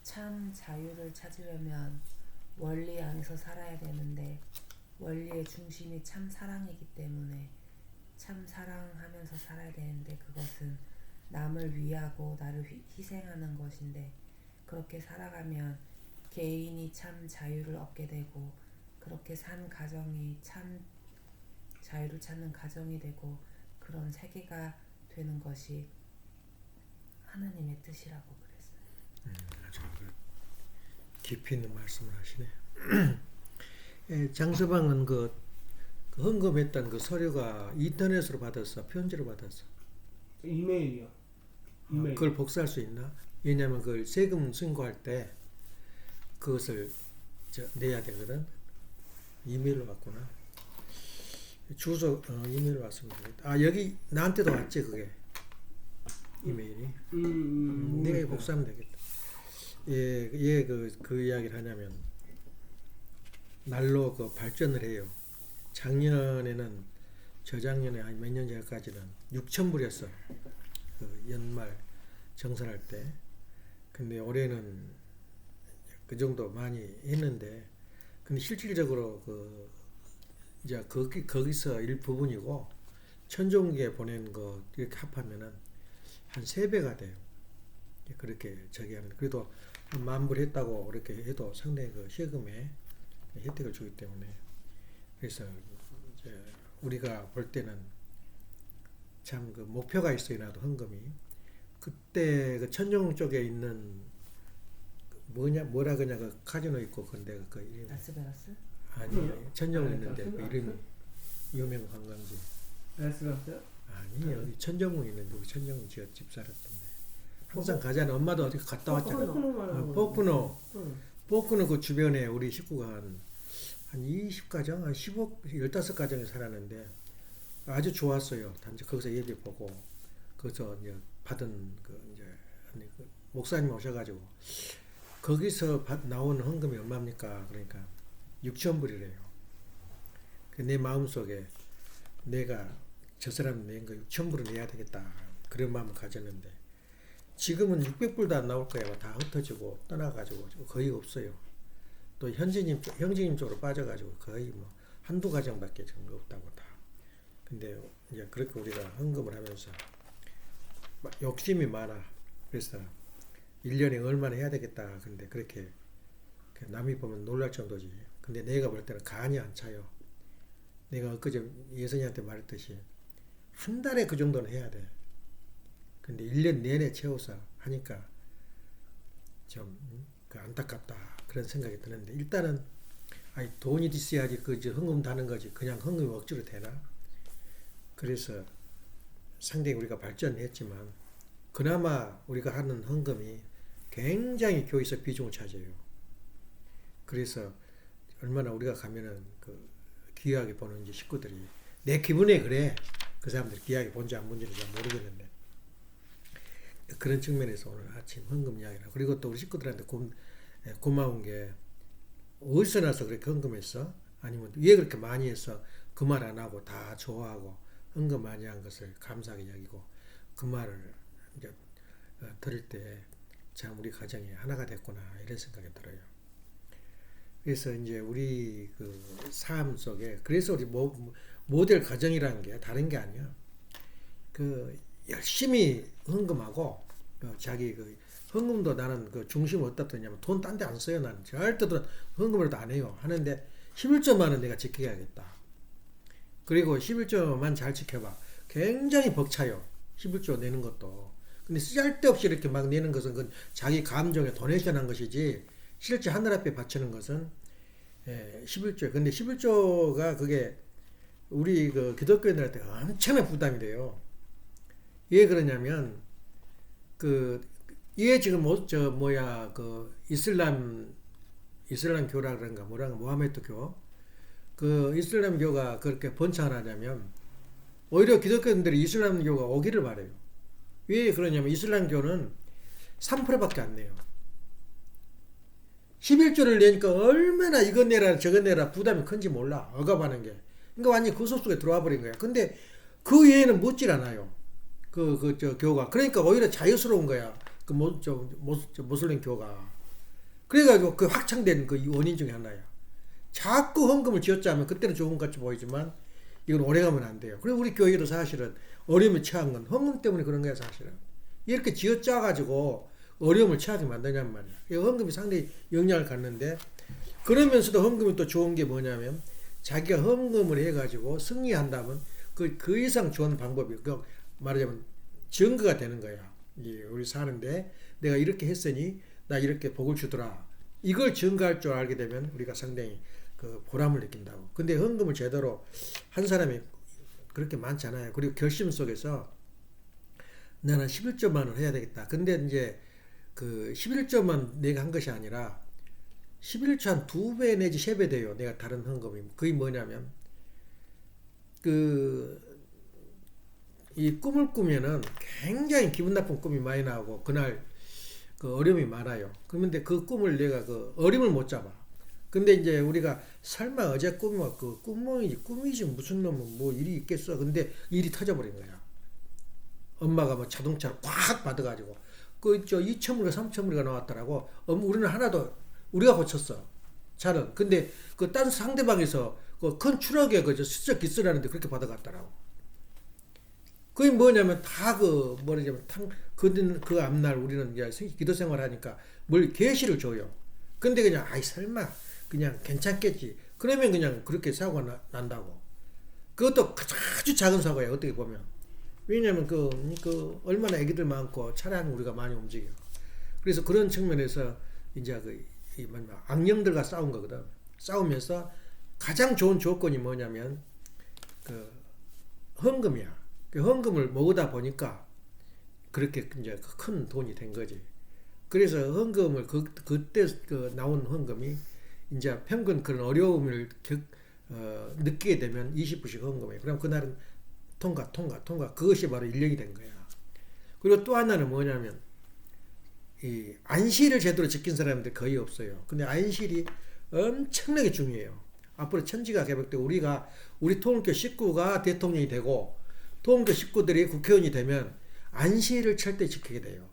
참 자유를 찾으려면 원리 안에서 살아야 되는데 원리의 중심이 참 사랑이기 때문에 참 사랑하면서 살아야 되는데 그것은 남을 위하고 나를 희생하는 것인데 그렇게 살아가면 개인이 참 자유를 얻게 되고 그렇게 산 가정이 참 자유를 찾는 가정이 되고 그런 세계가 되는 것이 하나님의 뜻이라고 그랬어요. 아주 깊이 있는 말씀을 하시네. 예, 장서방은 그 헌금했던 그 서류가 인터넷으로 받았어, 편지로 받았어? 이메일이요. 이메일. 그걸 복사할 수 있나? 왜냐면 그걸 세금 신고할 때 그것을 내야 되거든. 이메일로 왔구나. 주소 이메일로 왔으면 되겠다. 아, 여기 나한테도 왔지 그게 이메일이. 내가 복사하면 되겠다. 예, 그 이야기를 하냐면 날로 그 발전을 해요. 작년에는 저작년에 한 몇 년 전까지는 6,000불이었어. 그 연말 정산할 때. 근데 올해는 그 정도 많이 했는데, 근데 실질적으로 이제 거기서 일부분이고, 천정기에 보낸 거 이렇게 합하면은 한 3배가 돼요. 그렇게 저기 하는. 그래도 만불 했다고 그렇게 해도 상당히 그 세금에 혜택을 주기 때문에. 그래서 이제 우리가 볼 때는 참 그 목표가 있어요. 나도 헌금이. 그때 그 천정 쪽에 있는 뭐라 그냥 그 카지노 있고 근데 그 이름 라스베가스? 아니 천정 있는데 그 이름이 유명 관광지. 라스베가스요? 아니 여기 천정문 있는데 우리 천정문 집 살았던데 항상 가자는 엄마도 어디 갔다 왔잖아. 포크노 그 주변에 우리 식구가 한 20가정, 한 15가정이 살았는데 아주 좋았어요. 단지 거기서 예배 보고 거기서 이제 받은 그 목사님 오셔가지고 거기서 나온 헌금이 얼마입니까? 그러니까 6,000불이래요. 내 마음속에 내가 저 사람 낸 거 6,000불을 내야 되겠다 그런 마음을 가졌는데 지금은 600불도 안 나올 거야. 다 흩어지고 떠나가지고 거의 없어요. 또 형제님 쪽으로 빠져가지고 거의 뭐 한두 가정밖에 지금 없다고 다. 근데 이제 그렇게 우리가 헌금을 하면서 욕심이 많아. 그래서 1년에 얼마나 해야 되겠다. 근데 그렇게 남이 보면 놀랄 정도지. 근데 내가 볼 때는 간이 안 차요. 내가 엊그제 예선이한테 말했듯이 한 달에 그 정도는 해야 돼. 근데 1년 내내 채워서 하니까 좀 안타깝다 그런 생각이 드는데 일단은 돈이 있어야지 헌금 다는 거지 그냥 헌금이 억지로 되나? 그래서 상당히 우리가 발전했지만 그나마 우리가 하는 헌금이 굉장히 교회에서 비중을 차지해요. 그래서 얼마나 우리가 가면은 귀하게 보는지 식구들이 내 기분에 그래. 그 사람들이 귀하게 본지 안 본지는 잘 모르겠는데 그런 측면에서 오늘 아침 헌금 이야기를 하고 그리고 또 우리 식구들한테 고마운 게 어디서 나서 그렇게 헌금했어? 아니면 왜 그렇게 많이 해서 그 말 안 하고 다 좋아하고 헌금 많이 한 것을 감사하게 여기고 그 말을 이제 들을 때 참 우리 가정이 하나가 됐구나 이런 생각이 들어요. 그래서 이제 우리 삶 속에 그래서 우리 모델 가정이라는 게 다른 게 아니야. 열심히 헌금하고 자기 헌금도 나는 중심 어디다 뒀냐면 돈 딴 데 안 써요. 나는 절대 헌금이라도 안 해요. 하는데 11조만은 내가 지켜야겠다. 그리고 11조만 잘 지켜봐. 굉장히 벅차요. 11조 내는 것도. 근데 쓸데없이 이렇게 막 내는 것은 그건 자기 감정에 도네이션한 것이지 실제 하늘 앞에 바치는 것은 11조. 근데 11조가 그게 우리 기독교인들한테 엄청난 부담이 돼요. 왜 그러냐면 이게 지금 이슬람교라 그런가 모하메드교 이슬람교가 그렇게 번창을 하냐면 오히려 기독교인들이 이슬람교가 오기를 바래요. 왜 그러냐면 이슬람교는 3%밖에 안 내요. 11조를 내니까 얼마나 이것 내라 저것 내라 부담이 큰지 몰라. 억압하는 게. 그러니까 완전히 그 속속에 들어와 버린 거야. 근데 그 외에는 묻질 않아요. 교가. 그러니까 오히려 자유스러운 거야. 모슬림 교가. 그래가지고 그 확장된 그 원인 중에 하나야. 자꾸 헌금을 쥐어짜면 그때는 좋은 것 같이 보이지만 이건 오래가면 안 돼요. 그리고 우리 교회도 사실은 어려움에 처한 건 헌금 때문에 그런 거야 사실은. 이렇게 쥐어짜가지고 어려움을 처하게 만드냔 말이야. 이 헌금이 상당히 영향을 갖는데 그러면서도 헌금이 또 좋은 게 뭐냐면 자기가 헌금을 해가지고 승리한다면 그 이상 좋은 방법이 그 말하자면 증거가 되는 거야. 우리 사는데 내가 이렇게 했으니 나 이렇게 복을 주더라. 이걸 증거할 줄 알게 되면 우리가 상당히 그 보람을 느낀다고. 근데 헌금을 제대로 한 사람이 그렇게 많지 않아요. 그리고 결심 속에서 나는 11조만을 해야 되겠다. 근데 이제 그 11조만 내가 한 것이 아니라 11조 한 2배 내지 3배 돼요. 내가 다른 헌금이. 그게 뭐냐면 이 꿈을 꾸면은 굉장히 기분 나쁜 꿈이 많이 나오고 그날 그 어려움이 많아요. 그런데 그 꿈을 내가 그 어림을 못 잡아. 근데 이제 우리가 설마 어제 꿈이 그 꿈이지 무슨 놈은 뭐 일이 있겠어. 근데 일이 터져버린 거야. 엄마가 뭐 자동차를 꽉 받아가지고 그저 2,000불가 3,000불가 나왔더라고. 우리는 하나도 우리가 고쳤어. 차는. 근데 그 딴 상대방에서 그 큰 트럭에 그 수적 기스라는데 그렇게 받아갔더라고. 그게 뭐냐면 다 그 뭐냐면 그 앞날 우리는 이제 기도 생활하니까 뭘 계시를 줘요. 근데 그냥 아이 설마 그냥 괜찮겠지. 그러면 그냥 그렇게 사고가 난다고. 그것도 아주 작은 사고예요. 어떻게 보면. 왜냐면 그 얼마나 애기들 많고 차량 우리가 많이 움직여. 그래서 그런 측면에서 이제 악령들과 싸운 거거든. 싸우면서 가장 좋은 조건이 뭐냐면 그 헌금이야. 그 헌금을 모으다 보니까 그렇게 이제 큰 돈이 된 거지. 그래서 헌금을 그때 나온 헌금이 이제 평균 그런 어려움을 느끼게 되면 20불씩 헌금해. 그럼 그날은 통과. 그것이 바로 1년이 된 거야. 그리고 또 하나는 뭐냐면 이 안식일을 제대로 지킨 사람들 거의 없어요. 근데 안식일이 엄청나게 중요해요. 앞으로 천지가 개벽되고 우리 통일교 식구가 대통령이 되고 통일교 식구들이 국회의원이 되면 안식일을 철저히 지키게 돼요.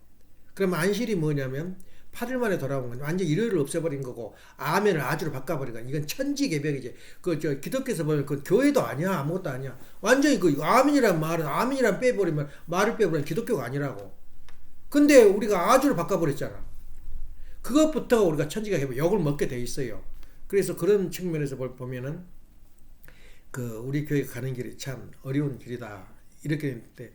그럼 안식일이 뭐냐면 8일 만에 돌아온 건 완전 일요일을 없애버린 거고 아멘을 아주로 바꿔버린 거야. 이건 천지개벽이지. 기독교에서 보면 그 교회도 아니야. 아무것도 아니야. 완전히 그 아멘이란 말은 아멘이란 말을 빼버리면 기독교가 아니라고. 근데 우리가 아주로 바꿔버렸잖아. 그것부터 우리가 천지개벽 욕을 먹게 돼 있어요. 그래서 그런 측면에서 보면은 우리 교회 가는 길이 참 어려운 길이다. 이렇게 했는데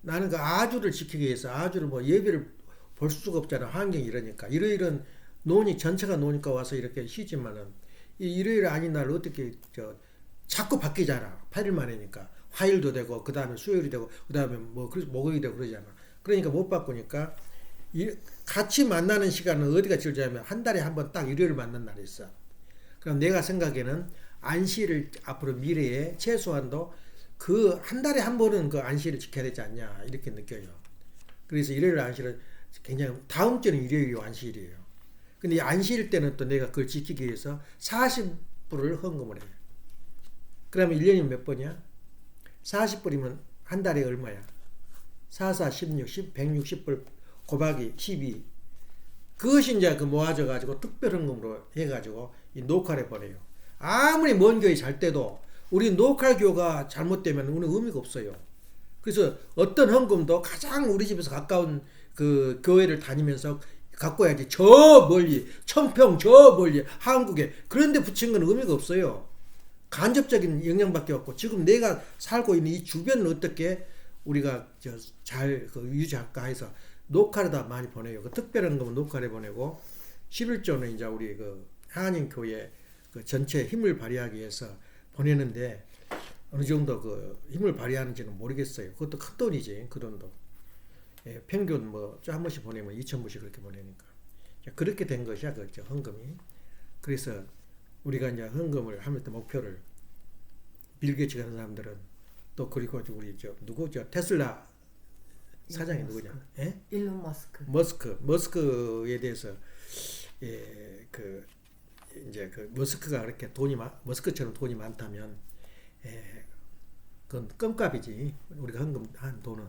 나는 그 아주를 지키기 위해서 아주를 뭐 예배를 볼 수가 없잖아. 환경이 이러니까. 일요일은 전체가 노니까 와서 이렇게 쉬지만은 이 일요일 아닌 날 어떻게 자꾸 바뀌잖아. 8일 만이니까. 화요일도 되고 그다음에 수요일이 되고 그다음에 뭐 목요일이 되고 그러잖아. 그러니까 못 바꾸니까 같이 만나는 시간은 어디가 길냐면 한 달에 한 번 딱 일요일 만난 날이 있어. 그럼 내가 생각에는 안식일을 앞으로 미래에 최소한도 그 한 달에 한 번은 그 안식일을 지켜야 되지 않냐 이렇게 느껴요. 그래서 일요일 안식일을 굉장히 다음 주는 일요일이 안식일이에요. 근데 이 안식일 때는 또 내가 그걸 지키기 위해서 40불을 헌금을 해요. 그러면 1년이면 몇 번이야? 40불이면 한 달에 얼마야? 4, 4, 16, 160불 곱하기 12. 그것이 이제 모아져 가지고 특별 헌금으로 해가지고 이 녹화를 보내요. 아무리 먼 교회 잘 때도 우리 녹화교가 잘못되면 우리는 의미가 없어요. 그래서 어떤 헌금도 가장 우리 집에서 가까운 그 교회를 다니면서 갖고 와야지. 저 멀리 청평 저 멀리 한국에 그런데 붙인 건 의미가 없어요. 간접적인 영향밖에 없고 지금 내가 살고 있는 이 주변을 어떻게 우리가 잘 유지할까 해서 녹화를 다 많이 보내요. 그 특별한 거면 녹화를 보내고 11조는 이제 우리 하나님 교회 전체 힘을 발휘하기 위해서 보내는데 어느 정도 힘을 발휘하는지는 모르겠어요. 그것도 큰 돈이지. 그 돈도. 예, 평균 한 번씩 보내면 2,000불씩 그렇게 보내니까. 그렇게 된 것이야. 헌금이. 그래서 우리가 이제 헌금을 하면서 목표를 빌 게이츠 같은 사람들은 또 그리고 우리 테슬라 사장이 누구냐? 예? 일론 머스크. 머스크에 대해서 이제 머스크가 그렇게 머스크처럼 돈이 많다면 그건 껌값이지. 우리가 헌금한 돈은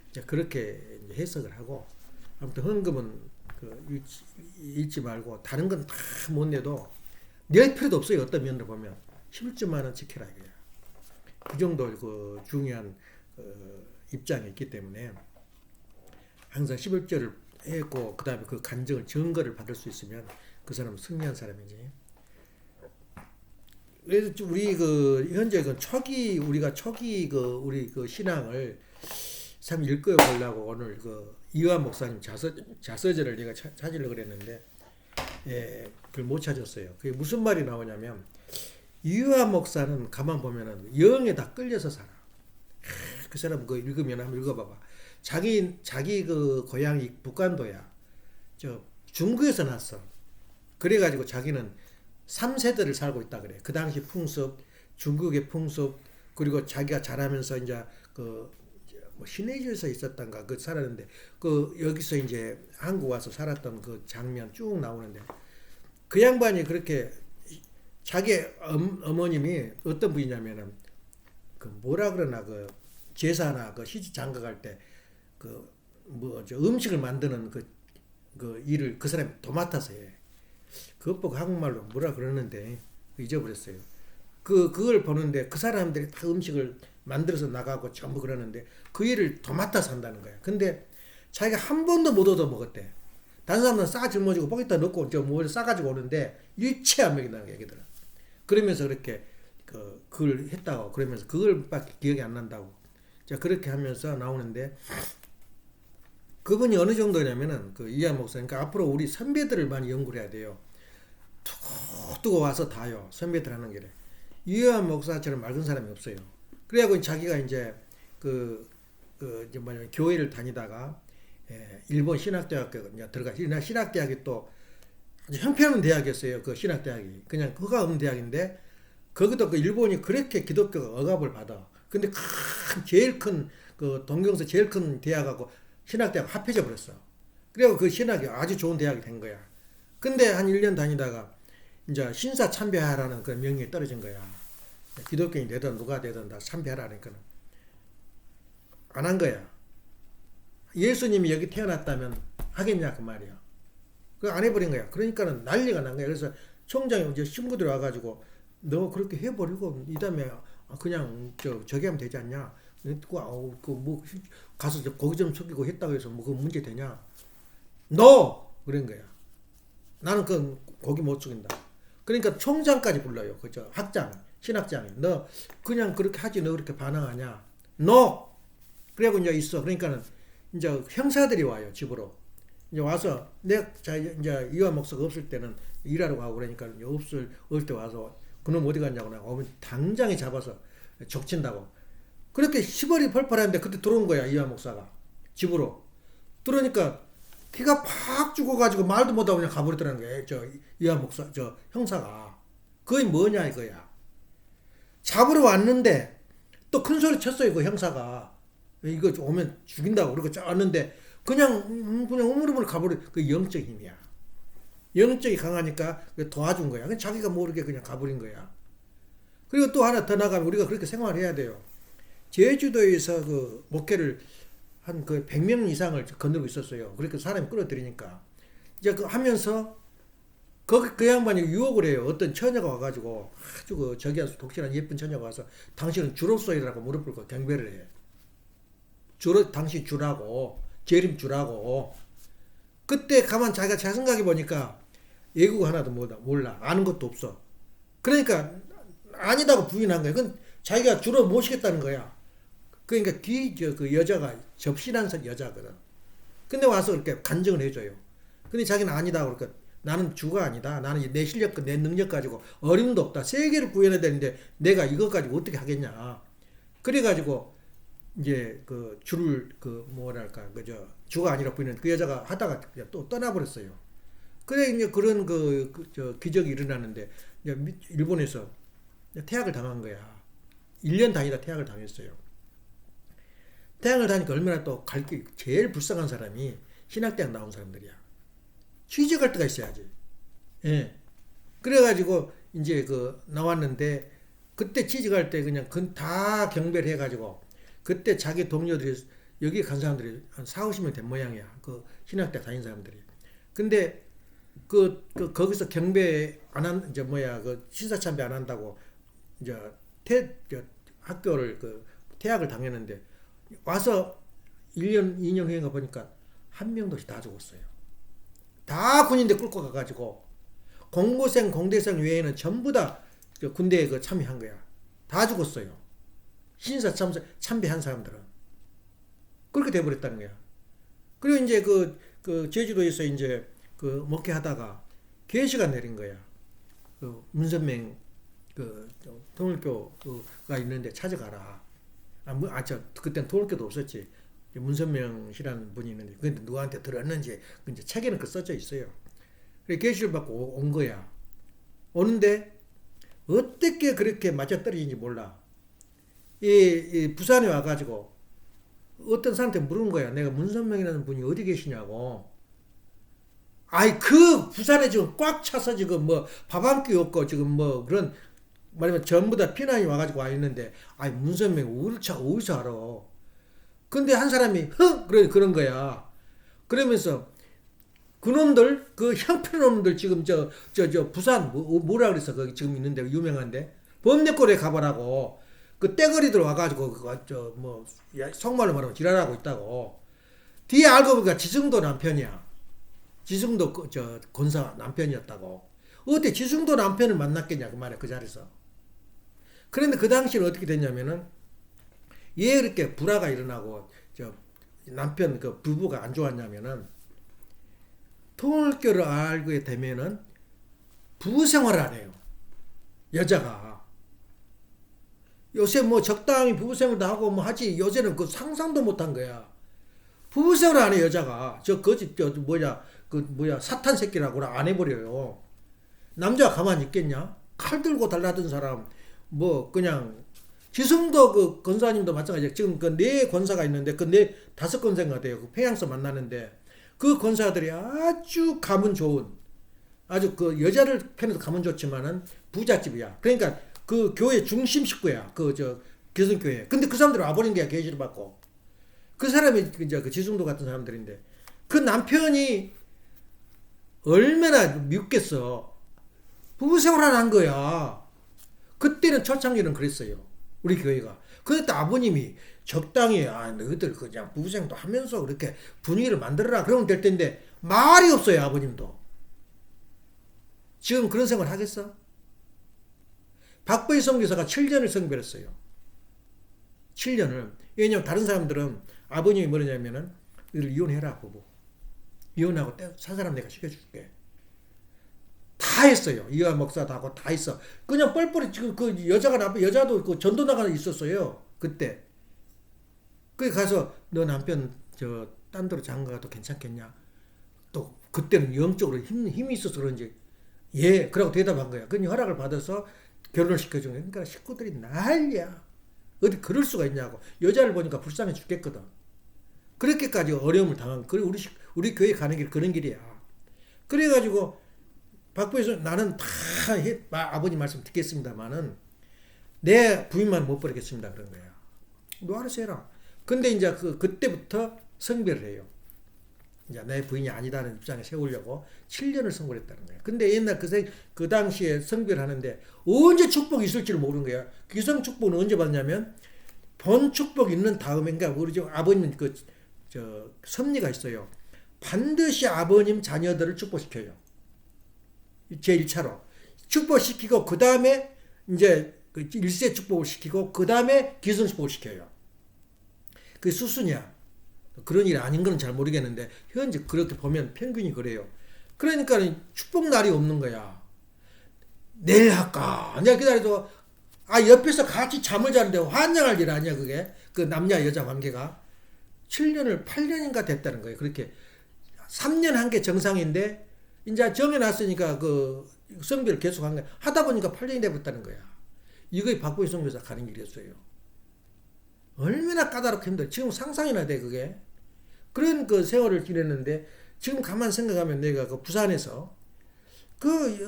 이제 그렇게 이제 해석을 하고 아무튼 헌금은 잊지 말고 다른 건 다 못 내도 낼 필요도 없어요. 어떤 면으로 보면 11조만은 지켜라 이거야. 그 정도 그 중요한 입장이 있기 때문에 항상 11조를 했고 그 다음에 그 간증을 증거를 받을 수 있으면 그 사람은 승리한 사람이지. 그래서 우리 그 현재 그 우리가 초기 우리 그 신앙을 참 읽어 보려고 오늘 그 이완 목사님 자서전을 내가 찾으려고 그랬는데 그걸 못 찾았어요. 그게 무슨 말이 나오냐면 이완 목사는 가만 보면은 영에 다 끌려서 살아. 그 사람 그 읽으면 한번 읽어봐봐. 자기 그 고향이 북간도야. 저 중국에서 났어. 그래가지고 자기는 3세대를 살고 있다 그래. 그 당시 풍습, 중국의 풍습, 그리고 자기가 자라면서 이제 뭐 신해주에서 있었던가 그 살았는데 그 여기서 이제 한국 와서 살았던 그 장면 쭉 나오는데 그 양반이 그렇게 자기 어머님이 어떤 분이냐면은 그 뭐라 그러나 그 제사나 그 시집 장가 갈 때 그 뭐 저 음식을 만드는 그 일을 그 사람이 도맡아서 해. 그것 보고 한국말로 뭐라 그러는데 잊어버렸어요. 그걸 보는데 그 사람들이 다 음식을 만들어서 나가고 전부 그러는데 그 일을 도맡아서 한다는 거야. 근데 자기가 한 번도 못 얻어 먹었대. 다른 사람들은 싸 짊어지고 뽀기다 넣고 저 뭐 싸가지고 오는데 일체 안 먹인다는 얘기더라. 그러면서 그렇게 그걸 했다고 그러면서 그걸밖에 기억이 안 난다고. 자 그렇게 하면서 나오는데 그분이 어느 정도냐면은 그 이하 목사님, 그러니까 앞으로 우리 선배들을 많이 연구를 해야 돼요. 두고 와서 다요. 선배들 하는 길에. 이하 목사처럼 맑은 사람이 없어요. 그래갖고 자기가 이제 이제 뭐냐면 교회를 다니다가 일본 신학대학교 들어가. 신학대학이 또 아주 형편없는 대학이었어요. 그 신학대학이 그냥 허가 없는 대학인데 거기도 그 일본이 그렇게 기독교가 억압을 받아. 근데 제일 큰 그 동경서 제일 큰 대학하고 신학대학 합해져 버렸어. 그리고 그 신학이 아주 좋은 대학이 된 거야. 근데 한 1년 다니다가 이제 신사 참배하라는 그 명령이 떨어진 거야. 기독교인이 되든 누가 되든 다 참배하라니까는 안 한 거야. 예수님이 여기 태어났다면 하겠냐 그 말이야. 그거 안 해버린 거야. 그러니까는 난리가 난 거야. 그래서 총장이 이제 친구들이 와가지고 너 그렇게 해버리고 이 다음에 그냥 저기 하면 되지 않냐? 뭐 가서 고기 좀 속이고 했다고 해서 뭐 그 문제 되냐? 너 그런 거야. 나는 그 고기 못 속인다. 그러니까 총장까지 불러요. 그죠? 학장, 신학장이 너 그냥 그렇게 하지 너 그렇게 반항하냐? 너 그래고 이제 있어. 그러니까는 이제 형사들이 와요 집으로. 이제 와서 이제 이완 목사가 없을 때는 일하러 가고 그러니까 없을 때 와서 그놈 어디 갔냐고 나 오면 당장에 잡아서 족친다고. 그렇게 시벌이 펄펄하는데 그때 들어온 거야 이완 목사가 집으로. 들어오니까 피가 팍 죽어가지고 말도 못하고 그냥 가버리더라는 거야. 저 이완 목사 저 형사가. 그게 뭐냐 이거야. 잡으러 왔는데 또 큰 소리 쳤어요 그 형사가. 이거 오면 죽인다고 그러고 왔는데 그냥 우물우물 가버려. 그 영적 힘이야. 영적이 강하니까 도와준 거야. 자기가 모르게 그냥 가버린 거야. 그리고 또 하나 더 나가면 우리가 그렇게 생활해야 돼요. 제주도에서 그 목회를 한 그 100명 이상을 거느리고 있었어요. 그렇게 사람이 끌어들이니까. 이제 그 하면서 그 양반이 유혹을 해요. 어떤 처녀가 와가지고 아주 저기 독실한 예쁜 처녀가 와서 당신은 주로서이라고 무릎 꿇고 경배를 해. 당신 주라고. 재림 주라고. 그때 가만 자기가 잘 생각해 보니까 예국 하나도 몰라. 아는 것도 없어. 그러니까 아니다고 부인한 거야. 그건 자기가 주로 모시겠다는 거야. 그러니까 그 여자가 접신한 여자거든. 근데 와서 이렇게 간증을 해줘요. 근데 자기는 아니다. 그러니까 나는 주가 아니다. 나는 내 실력, 내 능력 가지고 어림도 없다. 세계를 구해야 되는데 내가 이것 가지고 어떻게 하겠냐. 그래가지고 이제 그 주를 뭐랄까 주가 아니라 부인은 그 여자가 하다가 또 떠나버렸어요. 그래 이제 그런 저 기적이 일어나는데 일본에서 태학을 당한 거야. 1년 다니다 태학을 당했어요. 태학을 다니까 얼마나 또 갈 게 제일 불쌍한 사람이 신학대학 나온 사람들이야. 취직할 때가 있어야지. 예. 그래가지고 이제 나왔는데 그때 취직할 때 그냥 다 경배를 해가지고 그때 자기 동료들이 여기 간 사람들이 한 40, 50명 된 모양이야. 그 신학대학 다닌 사람들이. 근데 거기서 경배 안 한, 이제 뭐야, 그 신사참배 안 한다고, 이제 학교를, 퇴학을 당했는데, 와서 1년, 2년 후에 가보니까 한 명도 다 죽었어요. 다 군인대 끌고 가가지고, 공고생, 공대생 외에는 전부 다 군대에 참여한 거야. 다 죽었어요. 참배한 사람들은. 그렇게 돼버렸다는 거야. 그리고 이제 제주도에서 이제 목회하다가 계시가 내린 거야. 문선명 통일교가 있는데 찾아가라. 그때는 통일교도 없었지. 문선명 씨라는 분이 있는데 근데 누구한테 들었는지 이제 책에는 써져 있어요. 그래 계시를 받고 온 거야. 오는데 어떻게 그렇게 맞아 떨어진지 몰라. 이 부산에 와가지고 어떤 사람한테 물은 거야. 내가 문선명이라는 분이 어디 계시냐고. 아이 부산에 지금 꽉 차서 지금 뭐 밥 한 끼 없고 지금 뭐 그런 말하면 전부 다 피난이 와가지고 와 있는데 아이 문선명 어디서 알아. 근데 한 사람이 그런 거야. 그러면서 그놈들 형편없는 지금 저 부산 뭐라 그랬어 거기 지금 있는데 유명한데 범내골에 가보라고 떼거리들 와가지고 속말로 말하면 지랄하고 있다고. 뒤에 알고 보니까 지승도 남편이야. 지승도 권사 남편이었다고. 어때 지승도 남편을 만났겠냐 그 말이야 그 자리에서. 그런데 그 당시는 어떻게 됐냐면은 왜 이렇게 불화가 일어나고 남편 부부가 안 좋았냐면은 통일교를 알게 되면은 부부 생활을 안 해요. 여자가. 요새 뭐 적당히 부부 생활도 하고 뭐 하지 요새는 상상도 못한 거야. 부부 생활 안 해 여자가. 사탄 새끼라고 안 해버려요. 남자가 가만히 있겠냐? 칼 들고 달라든 사람 그냥 지승도 권사님도 마찬가지야. 지금 네 권사가 있는데 네 5권사가 돼요. 평양서 만나는데 그 권사들이 아주 가문 좋은 아주 여자를 편에도 가문 좋지만은 부잣집이야. 그러니까 교회 중심 식구야. 기성교회. 근데 그 사람들은 와버린 거야. 계시를 받고. 그 사람이 이제 지승도 같은 사람들인데 그 남편이 얼마나 밉겠어. 부부 생활을 한 거야. 그때는 초창기는 그랬어요. 우리 교회가. 그때 아버님이 적당히 너희들 그냥 부부 생활도 하면서 그렇게 분위기를 만들어라 그러면 될 텐데 말이 없어요. 아버님도. 지금 그런 생활 하겠어? 박보희 선교사가 7년을 선교했어요. 7년을. 왜냐면 다른 사람들은 아버님이 뭐냐면은 너희들 이혼해라 부부. 이혼하고 산 사람 내가 시켜줄게. 다 했어요. 이화 목사도 하고 다 했어. 그냥 뻘뻘이 지금 여자도 전도 나가 있었어요. 그때. 가서 너 남편 딴 데로 장가가도 괜찮겠냐? 또 그때는 영적으로 힘이 있어서 그런지 예, 그러고 대답한 거야. 그니 허락을 받아서 결혼을 시켜준 거야. 그러니까 식구들이 난리야. 어디 그럴 수가 있냐고. 여자를 보니까 불쌍해 죽겠거든. 그렇게까지 어려움을 당한. 그리고 우리 교회 가는 길 그런 길이야. 그래가지고 박부에서 나는 다 아버님 말씀 듣겠습니다만은 내 부인만 못 버리겠습니다 그런 거야. 너 알아서 해라. 근데 이제 그때부터 성별을 해요. 이제 내 부인이 아니다는 입장에 세우려고 7년을 선고했다는 거야. 근데 옛날 그 당시에 성별하는데 언제 축복이 있을지를 모르는 거야. 기성 축복은 언제 받냐면 본 축복 있는 다음인가 우리 집 아버님은 섭리가 있어요. 반드시 아버님 자녀들을 축복시켜요. 제1차로 축복시키고 그 다음에 이제 일세 축복을 시키고 그 다음에 기성 축복을 시켜요. 그게 수순이야. 그런 일이 아닌 건 잘 모르겠는데 현재 그렇게 보면 평균이 그래요. 그러니까 축복 날이 없는 거야. 내일 할까? 내가 기다려도 옆에서 같이 잠을 자는데 환장할 일 아니야 그게. 그 남녀 여자 관계가 8년인가 됐다는 거예요. 그렇게 3년 한 게 정상인데 이제 정해놨으니까 성별을 계속 한 거야. 하다 보니까 8년이 돼버렸다는 거야. 이거에 박보희 선교사 가는 길이었어요. 얼마나 까다롭고 힘들어. 지금 상상이나 돼 그게. 그런 세월을 지냈는데 지금 가만 생각하면 내가 부산에서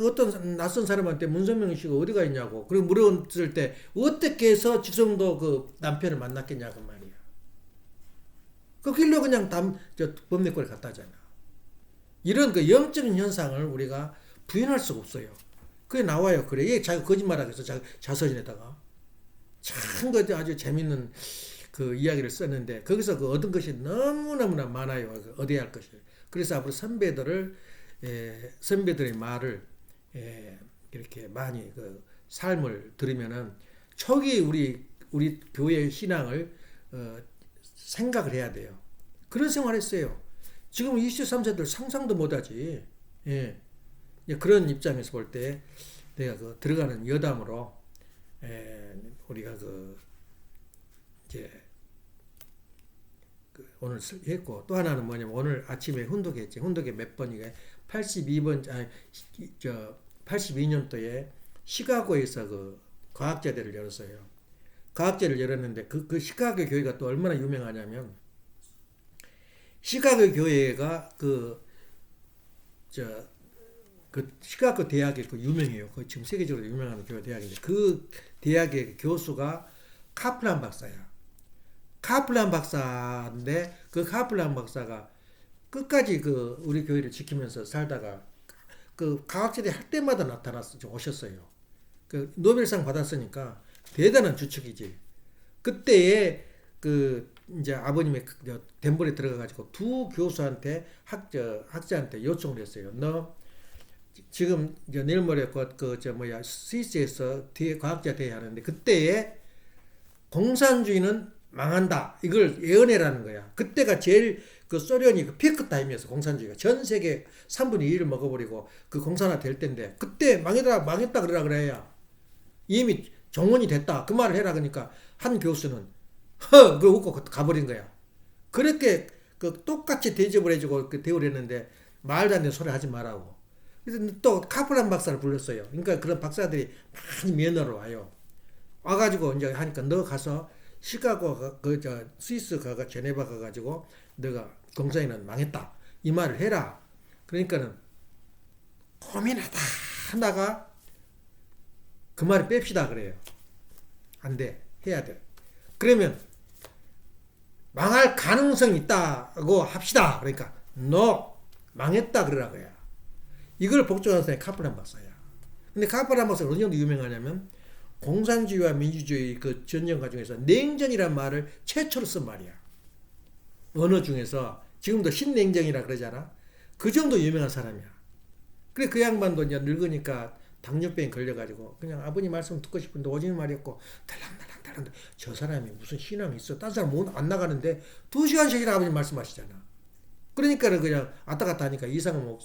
어떤 낯선 사람한테 문선명 씨가 어디가 있냐고 그리고 물었을 때 어떻게 해서 지성도 남편을 만났겠냐 그 말이야. 그 길로 그냥 범내골에 갔다 하잖아. 이런 그 영적인 현상을 우리가 부인할 수가 없어요. 그게 나와요. 그래. 얘 자기 거짓말하고 있어. 자서전에다가. 참 그 아주 재밌는 그 이야기를 썼는데 거기서 그 얻은 것이 너무너무나 많아요. 그 얻어야 할 것이. 그래서 앞으로 선배들의 말을 이렇게 많이 그 삶을 들으면은 초기 우리 교회의 신앙을 생각을 해야 돼요. 그런 생활했어요. 지금 23세들 상상도 못하지. 예. 그런 입장에서 볼 때 내가 그 들어가는 여담으로 우리가 이제 오늘 했고 또 하나는 뭐냐면 오늘 아침에 훈독했지. 훈독에 몇 번이게 82번 82년도에 시카고에서 그 과학자대를 열었어요. 과학제를 열었는데 그 시카고 교회가 또 얼마나 유명하냐면 시카고 교회가 그 시카고 대학이 그 유명해요. 그 지금 세계적으로 유명한 교회 대학인데 그 대학의 교수가 카플란 박사야. 카플란 박사인데 그 카플란 박사가 끝까지 그 우리 교회를 지키면서 살다가 그 과학제대 할 때마다 오셨어요. 그 노벨상 받았으니까 대단한 주축이지. 그때에 그 이제 아버님의 덴벌에 들어가가지고 두 교수한테 학자한테 요청을 했어요. 너 지금 이제 내일 모레 스위스에서 뒤에 과학자 대회 하는데 그때에 공산주의는 망한다. 이걸 예언해라는 거야. 그때가 제일 그 소련이 그 피크 타임이었어. 공산주의가 전 세계 3분의 2를 먹어버리고 그 공산화 될 때인데 그때 망했다 그러라 그래야 이미 종언이 됐다. 그 말을 해라 그러니까 한 교수는 그 웃고 가버린 거야. 그렇게 그 똑같이 대접을 해주고 그 대우를 했는데 말도 안 되는 소리 하지 말라고. 그래서 또 카플란 박사를 불렀어요. 그러니까 그런 박사들이 많이 면허로 와요. 와가지고 이제 하니까 너 가서 시카고 스위스 가가 제네바 가가지고 너가 공산주의는 망했다 이 말을 해라. 그러니까는 고민하다 하다가 그 말을 뺍시다 그래요. 안 돼. 해야 돼. 그러면 망할 가능성이 있다고 합시다. 그러니까 no 망했다 그러라고요. 이걸 복종한 사람이 카플란 박사야. 근데 카플란 박사가 어느 정도 유명하냐면 공산주의와 민주주의 그 전쟁 과정에서 냉전이란 말을 최초로 쓴 말이야. 언어 중에서 지금도 신냉전이라 그러잖아. 그 정도 유명한 사람이야. 그래 그 양반도 이제 늙으니까 당뇨병에 걸려가지고 그냥 아버님 말씀 듣고 싶은데 오지는 말이 없고 달랑달랑 저 사람이 무슨 신앙이 있어. 딴 사람 안 나가는데 2시간씩이나 아버님 말씀하시잖아. 그러니까 그냥 왔다 갔다 하니까 이상한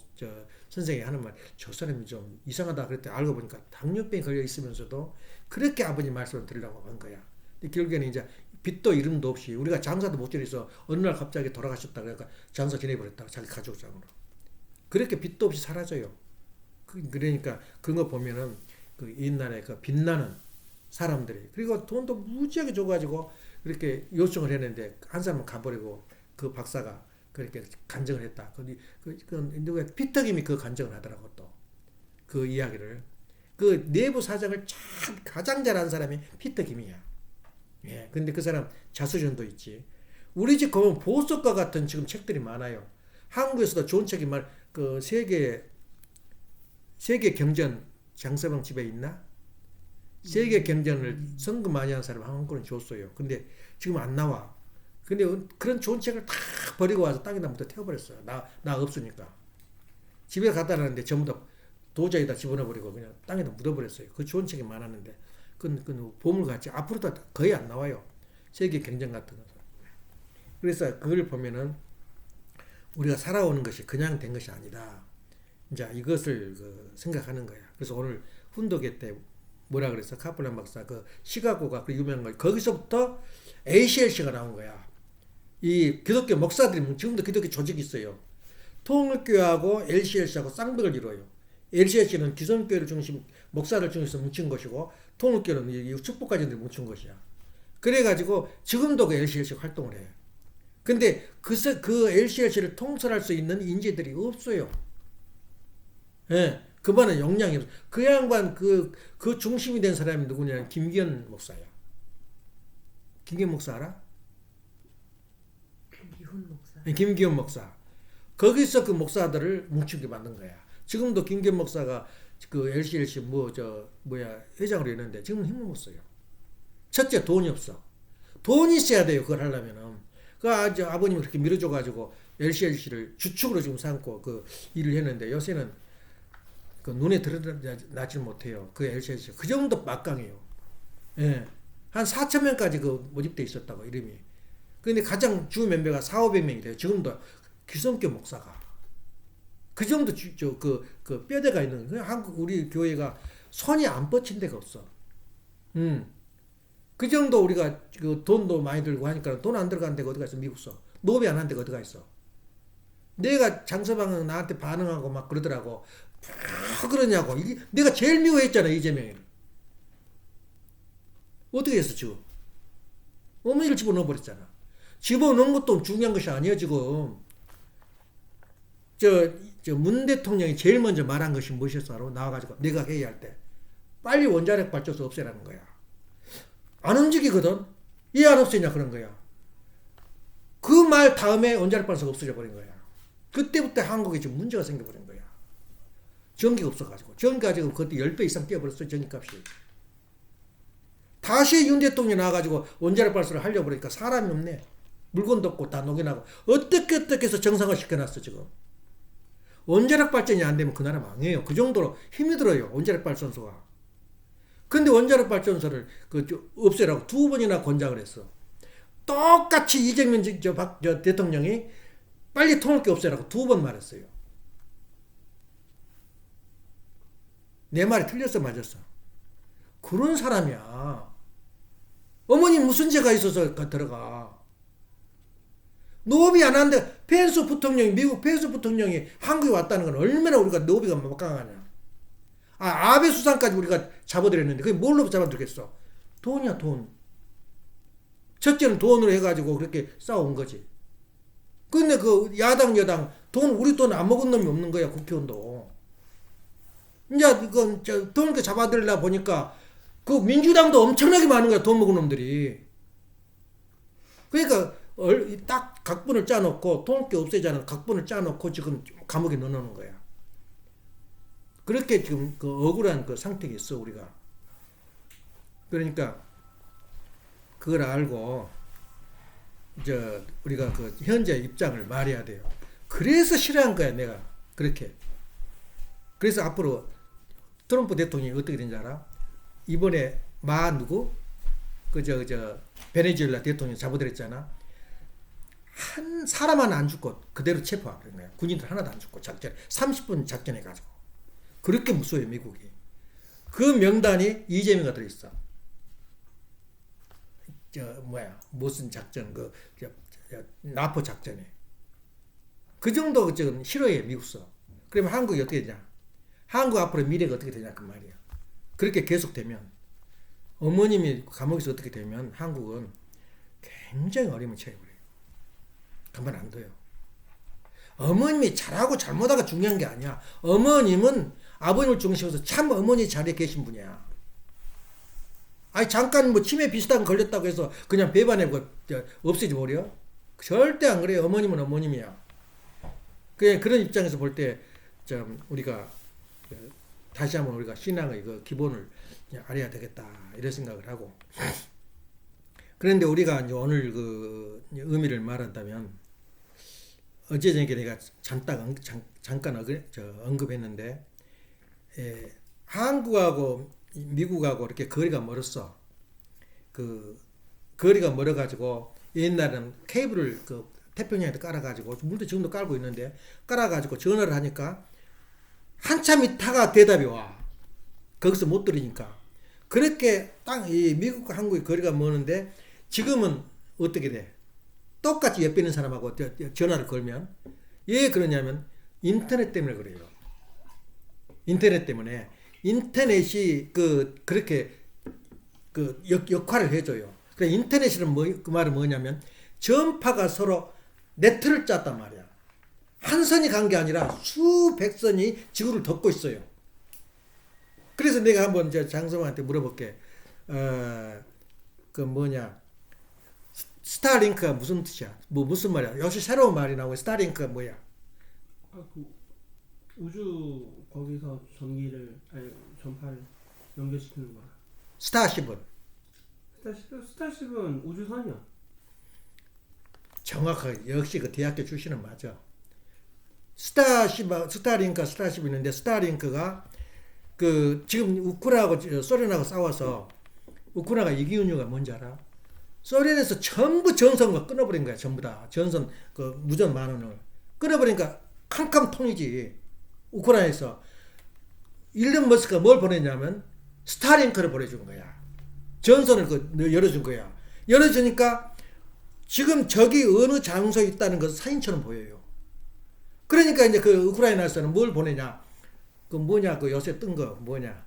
선생이 하는 말, 저 사람이 좀 이상하다 그랬더니 알고 보니까 당뇨병에 걸려 있으면서도 그렇게 아버님 말씀을 들으려고 한 거야. 근데 결국에는 이제 빚도 이름도 없이 우리가 장사도 못 지내서 어느 날 갑자기 돌아가셨다 그러니까 장사 지내버렸다 자기 가족장으로. 그렇게 빚도 없이 사라져요. 그러니까 그런 거 보면은 그 옛날에 그 빛나는 사람들이 그리고 돈도 무지하게 줘가지고 그렇게 요청을 했는데 한 사람은 가버리고 그 박사가 그렇게 간증을 했다. 누가 피터김이 그 간증을 하더라고 또 그 이야기를 그 내부 사정을 참 가장 잘하는 사람이 피터김이야. 예, 근데 그 사람 자수전도 있지. 우리 집 보면 보석과 같은 지금 책들이 많아요. 한국에서도 좋은 책이 그 세계 경전 장서방 집에 있나? 세계 경전을 성금 많이 한 사람 한 권을 줬어요. 근데 지금 안 나와. 근데 그런 좋은 책을 다 버리고 와서 땅에다 묻어 태워버렸어요. 나 없으니까. 집에 갖다 놨는데 전부 다 도자에다 집어넣어버리고 그냥 땅에다 묻어버렸어요. 그 좋은 책이 많았는데 그건 보물같이 앞으로도 거의 안 나와요. 세계 경전 같은 거. 그래서 그걸 보면은 우리가 살아오는 것이 그냥 된 것이 아니다. 이제 이것을 생각하는 거야. 그래서 오늘 훈독회 때 뭐라 그랬어? 카플란 박사 그 시카고가 그 유명한 거 거기서부터 ACLC가 나온 거야. 이 기독교 목사들이 지금도 기독교 조직이 있어요. 통일교하고 LCLC하고 쌍벽을 이루어요. LCLC는 기성교회를 중심 목사를 중심으로 뭉친 것이고 통일교는 이 축복가정들이 뭉친 것이야. 그래가지고 지금도 그 LCLC가 활동을 해. 근데 그 LCLC를 통솔할 수 있는 인재들이 없어요. 예, 그만한 역량이 없어. 그 양반 그 중심이 된 사람이 누구냐면 김기현 목사야. 김기현 목사 알아? 김기훈 목사. 김기현 목사. 거기서 그 목사들을 뭉치게 만든 거야. 지금도 김기현 목사가 그 LCLC 회장으로 있는데 지금은 힘을 못 써요. 첫째 돈이 없어. 돈이 있어야 돼요. 그걸 하려면은. 그 아버님이 그렇게 밀어줘가지고 LCLC를 주축으로 지금 삼고 그 일을 했는데 요새는 그 눈에 드러나지 못해요. 그 LCLC 그 정도 막강해요. 예. 한 4천 명까지 그 모집돼 있었다고 이름이. 근데 가장 주 멤버가 4,500명이 돼요. 지금도 기성교 목사가. 그 정도 그 뼈대가 있는 거예요. 한국 우리 교회가 손이 안 뻗친 데가 없어. 그 정도 우리가 그 돈도 많이 들고 하니까 돈 안 들어간 데가 어디가 있어? 미국서. 노비 안 한 데가 어디가 있어? 내가 장서방은 나한테 반응하고 막 그러더라고. 뭐 그러냐고. 이게 내가 제일 미워했잖아, 이재명이를. 어떻게 했어, 지금? 어머니를 집어넣어 버렸잖아. 집어넣은 것도 중요한 것이 아니에요, 지금. 문 대통령이 제일 먼저 말한 것이 무엇이었어? 나와가지고 내가 회의할 때 빨리 원자력 발전소 없애라는 거야. 안 움직이거든. 왜 안 없애냐 그런 거야. 그 말 다음에 원자력 발전소가 없어져 버린 거야. 그때부터 한국에 지금 문제가 생겨버린 거야. 전기가 없어가지고. 전기가 지금 그때 10배 이상 뛰어버렸어, 전기값이. 다시 윤 대통령이 나와가지고 원자력 발전소를 하려고 그러니까 사람이 없네. 물건도 없고 다 녹여나고. 어떻게 해서 정상화 시켜놨어, 지금. 원자력 발전이 안 되면 그 나라 망해요. 그 정도로 힘이 들어요, 원자력 발전소가. 근데 원자력 발전소를 없애라고 2번이나 권장을 했어. 똑같이 이재명 대통령이 빨리 통합기 없애라고 2번 말했어요. 내 말이 틀렸어, 맞았어? 그런 사람이야. 어머니 무슨 죄가 있어서 들어가. 노비 안 하는데 펜스 부통령이, 미국 펜스 부통령이 한국에 왔다는 건 얼마나 우리가 노비가 막강하냐. 아베 수상까지 우리가 잡아들였는데 그게 뭘로 잡아들겠어? 돈이야, 돈. 첫째는 돈으로 해가지고 그렇게 싸운 거지. 근데 그 야당 여당 우리 돈 안 먹은 놈이 없는 거야, 국회의원도. 이제 이건 돈을 잡아들려 보니까 그 민주당도 엄청나게 많은 거야, 돈 먹은 놈들이. 그러니까 딱 각본을 짜놓고 통합기 없애자는 각본을 짜놓고 지금 감옥에 넣어놓는 거야. 그렇게 지금 그 억울한 그 상태가 있어, 우리가. 그러니까 그걸 알고 우리가 그 현재 입장을 말해야 돼요. 그래서 싫어한 거야, 내가. 그렇게. 그래서 앞으로 트럼프 대통령이 어떻게 된지 알아? 이번에 누구? 베네수엘라 대통령 잡아들였잖아. 한 사람 하나 안 죽고 그대로 체포하는 거야. 군인들 하나도 안 죽고 30분 작전해가지고. 그렇게 무서워요, 미국이. 그 명단이 이재명이 들어있어. 무슨 작전, 나포 작전에. 그 정도 지금 싫어해, 미국서. 그러면 한국이 어떻게 되냐? 한국 앞으로 미래가 어떻게 되냐, 그 말이야. 그렇게 계속되면, 어머님이 감옥에서 어떻게 되면 한국은 굉장히 어려움을 처해버려요. 가만 안 둬요. 어머님이 잘하고 잘못하고 중요한 게 아니야. 어머님은 아버님을 중심으로 참 어머니 자리에 계신 분이야. 아니 잠깐 치매 비슷한 거 걸렸다고 해서 그냥 배반하고 없애지 버려? 절대 안 그래요. 어머님은 어머님이야. 그런 입장에서 볼 때 우리가 다시 한번 우리가 신앙의 그 기본을 알아야 되겠다 이런 생각을 하고. 그런데 우리가 이제 오늘 그 의미를 말한다면 어제 저녁에 내가 잠깐 언급했는데 한국하고 미국하고 이렇게 거리가 멀었어. 그 거리가 멀어가지고 옛날에는 케이블을 그 태평양에도 깔아가지고 물도 지금도 깔고 있는데 깔아가지고 전화를 하니까 한참 있다가 대답이 와. 거기서 못 들으니까. 그렇게 딱 이 미국과 한국의 거리가 멀는데 지금은 어떻게 돼? 똑같이 옆에 있는 사람하고 전화를 걸면 왜 그러냐면 인터넷 때문에 그래요. 인터넷 때문에 인터넷이 그렇게 역할을 해줘요. 그래 인터넷이란 그 말은 뭐냐면 전파가 서로 네트를 짰단 말이야. 한 선이 간 게 아니라 수백 선이 지구를 덮고 있어요. 그래서 내가 한번 장성호한테 물어볼게. 스타링크가 무슨 뜻이야? 무슨 말이야? 역시 새로운 말이 나오고 스타링크가 뭐야? 그 우주 거기서 전기를 아니 전파를 연결시키는 거야. 스타쉽은 스타쉽은 우주선이야. 정확하게 역시 그 대학교 출신은 맞아. 스타링크 있는데 스타링크가 그 지금 우크라하고 소련하고 싸워서 우크라가 이기는 이유가 뭔지 알아? 소련에서 전부 전선과 끊어버린 거야. 전부 다 전선 그 무전 만원을 끊어버리니까 캄캄 통이지. 우크라이나에서 일론 머스크가 뭘 보냈냐면 스타링크를 보내준 거야. 전선을 열어준 거야. 열어주니까 지금 적이 어느 장소에 있다는 것은 사진처럼 보여요. 그러니까 이제 그 우크라이나에서는 뭘 보내냐? 그 뭐냐? 그 요새 뜬 거 뭐냐?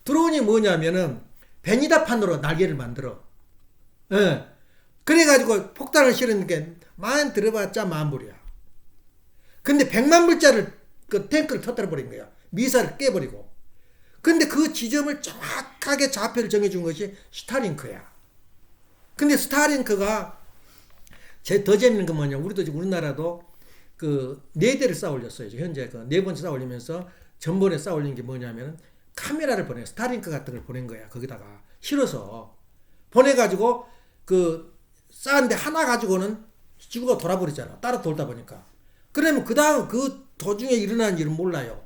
드론이 뭐냐면은 베니다판으로 날개를 만들어. 예. 그래가지고 폭탄을 실으니까 만 들어봤자 만불이야. 근데 100만 불짜리 그 탱크를 터뜨려 버린 거야. 미사를 깨버리고. 근데 그 지점을 정확하게 좌표를 정해준 것이 스타링크야. 근데 스타링크가 더 재밌는 건 뭐냐? 우리나라도 그 4대를 쌓아 올렸어요. 현재 그 4번째 쌓아 올리면서 전번에 쌓아 올린 게 뭐냐면 카메라를 보내, 스타링크 같은 걸 보낸 거야. 거기다가 실어서 보내가지고 그 쌓았는데 하나 가지고는 지구가 돌아버리잖아. 따라 돌다 보니까. 그러면 그 다음 그 도중에 일어난 일은 몰라요.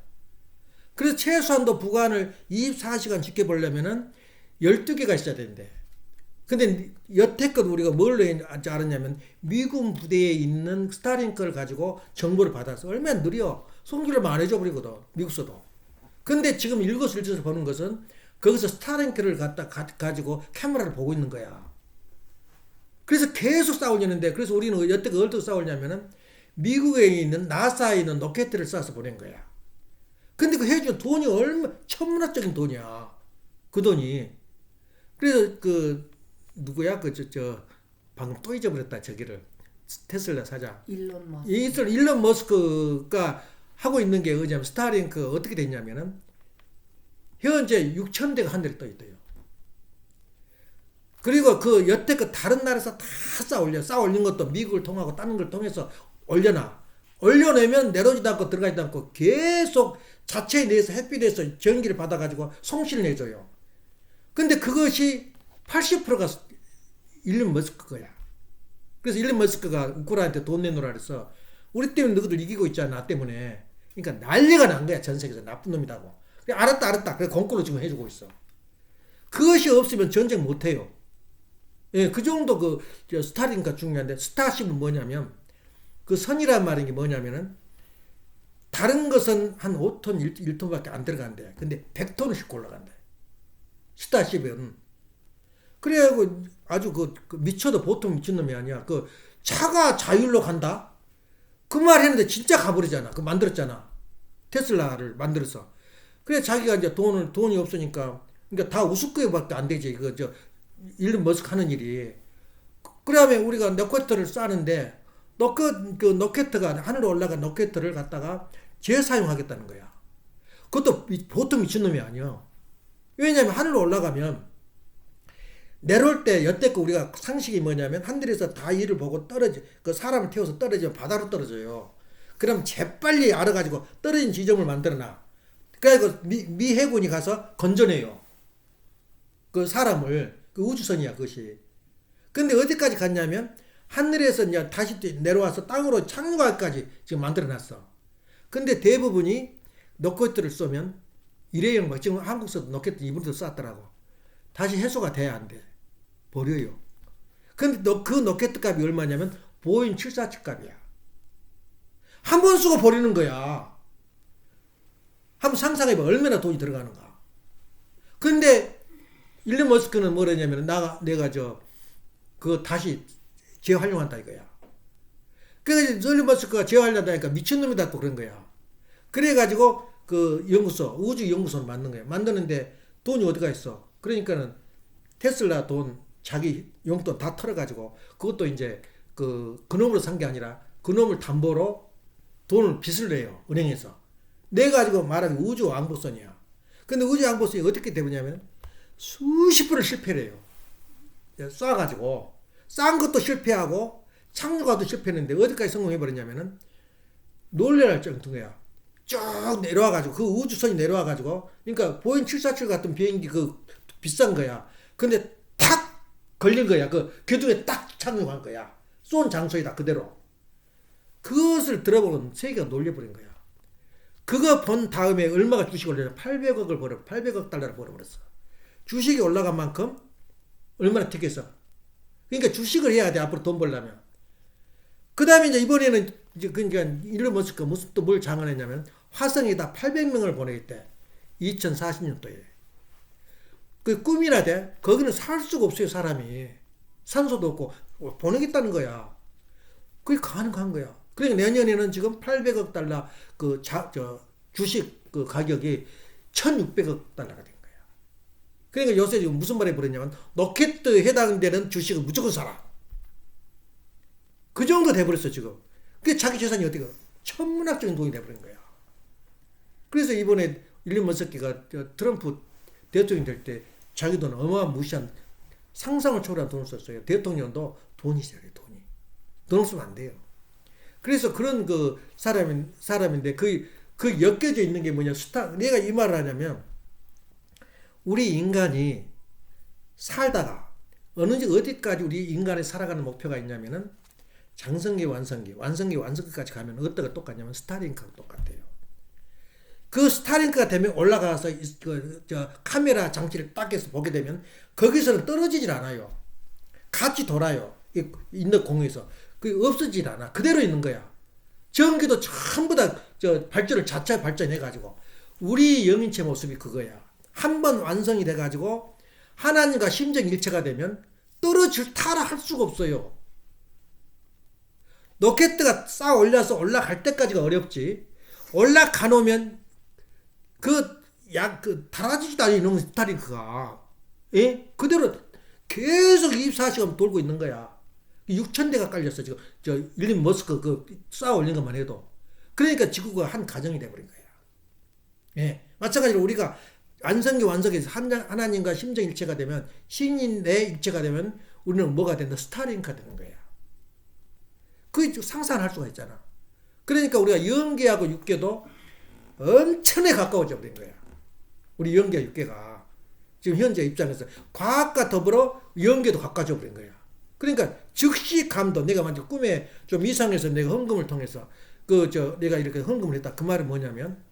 그래서 최소한도 부관을 24시간 지켜보려면은 12개가 있어야 되는데. 근데 여태껏 우리가 뭘로 알았냐면 미군 부대에 있는 스타링크를 가지고 정보를 받아서 얼마나 느려. 송기를 안 해줘 버리거든. 미국서도. 근데 지금 일거수일투족을 보는 것은 거기서 스타링크를 가지고 카메라를 보고 있는 거야. 그래서 계속 싸우려는데 그래서 우리는 여태껏 어떻게 싸우냐면은 미국에 있는 나사에 있는 로켓을 쏴서 보낸 거야. 근데 그 해준 돈이 천문학적인 돈이야. 그 돈이. 그래서 그 누구야? 방금 또 잊어버렸다. 저기를 테슬라 사장. 일론 머스크가 하고 있는 게 뭐냐면 스타링크 어떻게 됐냐면은 현재 6,000대가 하늘에 떠 있대요. 그리고 그 여태껏 다른 나라에서 다 쌓아 올린 것도 미국을 통하고 다른 걸 통해서 올려내면 내려오지도 않고 들어가지도 않고 계속 자체 내에서 햇빛에서 전기를 받아가지고 송실을 내줘요. 근데 그것이 80%가 일론 머스크 거야. 그래서 일론 머스크가 우크라이나한테 돈 내놓으라 그래서 우리 때문에 너희들 이기고 있잖아. 나 때문에. 그러니까 난리가 난 거야. 전 세계에서 나쁜 놈이라고. 그래, 알았다. 그래 공꾸로 지금 해주고 있어. 그것이 없으면 전쟁 못해요. 예, 그 정도 스타링크가 중요한데 스타쉽은 뭐냐면 그 선이란 말인 게 뭐냐면은 다른 것은 한 5톤, 1톤밖에 안 들어간대. 근데 100톤씩 올라간대. 스타쉽은. 그래가지고 아주 미쳐도 보통 미친놈이 아니야. 그 차가 자율로 간다? 그 말 했는데 진짜 가버리잖아. 그 만들었잖아. 테슬라를 만들어서. 그래 자기가 이제 돈이 없으니까 그러니까 다 우스갯밖에 안 되지. 일론 머스크 하는 일이. 그러면 우리가 로켓을 쏘는데 로켓가 하늘로 올라간 로켓을 갖다가 재사용하겠다는 거야. 그것도 보통 미친놈이 아니야. 왜냐면 하늘로 올라가면 내려올 때 여태껏 우리가 상식이 뭐냐면 하늘에서 다 일을 보고 그 사람을 태워서 떨어지면 바다로 떨어져요. 그럼 재빨리 알아가지고 떨어진 지점을 만들어놔. 그래서 미 해군이 가서 건져내요. 그 사람을 그 우주선이야 그것이. 근데 어디까지 갔냐면 하늘에서 이제 다시 내려와서 땅으로 착륙할까지 지금 만들어놨어. 근데 대부분이 로켓을 쏘면 일회용 막 지금 한국서도 로켓 이분들 쐈더라고. 다시 해소가 돼야 안 돼. 버려요. 근데 그 로켓 값이 얼마냐면 보잉 747 값이야. 한 번 쓰고 버리는 거야. 한번 상상해봐. 얼마나 돈이 들어가는가. 근데 일론 머스크는 뭐라냐면 내가 그거 다시 재활용한다 이거야. 그래서 일론 머스크가 재활용한다니까 미친놈이다 또 그런 거야. 그래가지고 그 우주 연구소를 만든 거야. 만드는데 돈이 어디가 있어. 그러니까는 테슬라 돈 자기 용돈 다 털어가지고 그것도 이제 그놈으로 산 게 아니라 그놈을 담보로 돈을 빚을 내요. 은행에서. 내가지고 말하면 우주 왕복선이야. 근데 우주 왕복선이 어떻게 되냐면 수십 번을 실패를 해요. 쏴가지고 싼 것도 실패하고 착륙하도 실패했는데 어디까지 성공해버렸냐면은 놀래할 정도야. 쭉 내려와가지고 그 우주선이 내려와가지고 그러니까 보잉 747 같은 비행기 그 비싼 거야. 근데 탁 걸린 거야. 그 기둥에 딱 착륙한 거야. 쏜 장소이다 그대로. 그것을 들어보면 세계가 놀려버린 거야. 그거 본 다음에 얼마가 주식을 올려? 800억 달러를 벌어버렸어. 주식이 올라간 만큼 얼마나 튀겠어. 그러니까 주식을 해야 돼 앞으로 돈 벌려면. 그 다음에 이제 이번에는 이제 그러니까 일론 머스크가 무슨 또 뭘 장언했냐면 화성에다 800명을 보내겠대. 2040년도에. 그 꿈이라대. 거기는 살 수가 없어요 사람이. 산소도 없고 보내겠다는 거야. 그게 가능한 거야. 그러니까 내년에는 지금 800억 달러 그 주식 그 가격이 1600억 달러가 된 거야. 그러니까 요새 지금 무슨 말이 벌었냐면 로켓 해당되는 주식을 무조건 사라. 그 정도 돼버렸어 지금. 그게 자기 재산이 어떻게 천문학적인 돈이 돼버린 거야. 그래서 이번에 일론 머스크가 트럼프 대통령 될 때 자기 돈 어마무시한 상상을 초월한 돈을 썼어요. 대통령도 돈이 있어야 돼 돈이. 돈 없으면 안 돼요. 그래서 그런 그 사람인데 그 엮여져 있는 게 뭐냐 내가 이 말을 하냐면 우리 인간이 살다가 어디까지 우리 인간이 살아가는 목표가 있냐면은 장성기 완성기까지 가면 어떠가 똑같냐면 스타링크가 똑같아요. 그 스타링크가 되면 올라가서 카메라 장치를 딱 해서 보게 되면 거기서는 떨어지질 않아요. 같이 돌아요. 있는 공에서. 그게 없어지질 않아. 그대로 있는 거야. 전기도 전부 다 자체 발전해가지고 우리 영인체 모습이 그거야. 한 번 완성이 돼가지고 하나님과 심정일체가 되면 타라 할 수가 없어요. 로켓가 쌓아 올려서 올라갈 때까지가 어렵지. 올라가 놓으면 달아지지도 않아 이놈의 스타링크가. 예? 그대로 계속 24시간 돌고 있는 거야. 6,000대가 깔렸어 지금. 일론 머스크 쌓아 올린 것만 해도. 그러니까 지구가 한 가정이 돼버린 거야. 예. 마찬가지로 우리가 완성에서 하나님과 심정일체가 되면 신인의 일체가 되면 우리는 뭐가 된다? 스타링크가 되는 거야. 그게 상상할 수가 있잖아. 그러니까 우리가 영계하고 육계도 엄청나게 가까워져 버린 거야. 우리 영계와 육계가 지금 현재 입장에서 과학과 더불어 영계도 가까워져 버린 거야. 그러니까 즉시 감도 내가 만약 꿈에 좀 이상해서 내가 헌금을 통해서 내가 이렇게 헌금을 했다. 그 말은 뭐냐면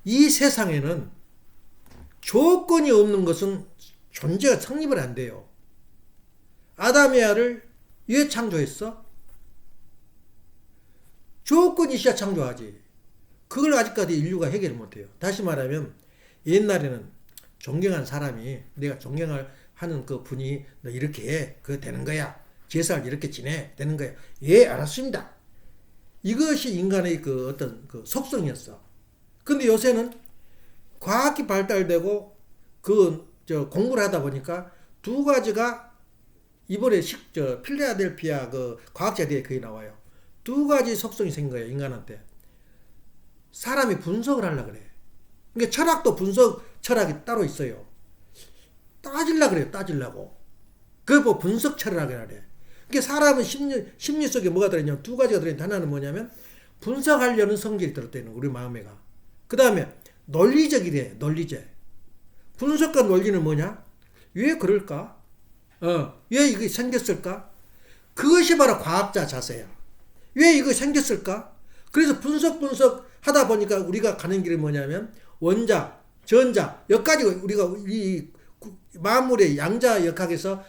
이 세상에는 조건이 없는 것은 존재가 성립을 안 돼요. 아담이야를 왜 창조했어? 조건이 있어야 창조하지. 그걸 아직까지 인류가 해결을 못해요. 다시 말하면 옛날에는 존경한 사람이 내가 존경을 하는 그 분이 너 이렇게 해. 그거 되는 거야. 제사를 이렇게 지내. 되는 거야. 예, 알았습니다. 이것이 인간의 어떤 속성이었어. 근데 요새는 과학이 발달되고 공부를 하다 보니까 두 가지가 이번에 필라델피아 과학자들이 거기 나와요. 두 가지 속성이 생긴 거예요, 인간한테. 사람이 분석을 하려고 그래. 그러니까 철학도 분석 철학이 따로 있어요. 따지려고. 그걸 분석 철학이라 그래. 그러니까 사람은 심리 속에 뭐가 들어있냐면 두 가지가 들어있는데 하나는 뭐냐면 분석하려는 성질이 들었다 있는 우리 마음에가. 그 다음에 논리적이래, 논리적. 분석과 논리는 뭐냐? 왜 그럴까? 왜 이게 생겼을까? 그것이 바로 과학자 자세야. 왜 이거 생겼을까? 그래서 분석 하다 보니까 우리가 가는 길이 뭐냐면 원자, 전자, 여기까지 우리가 이 만물의 양자역학에서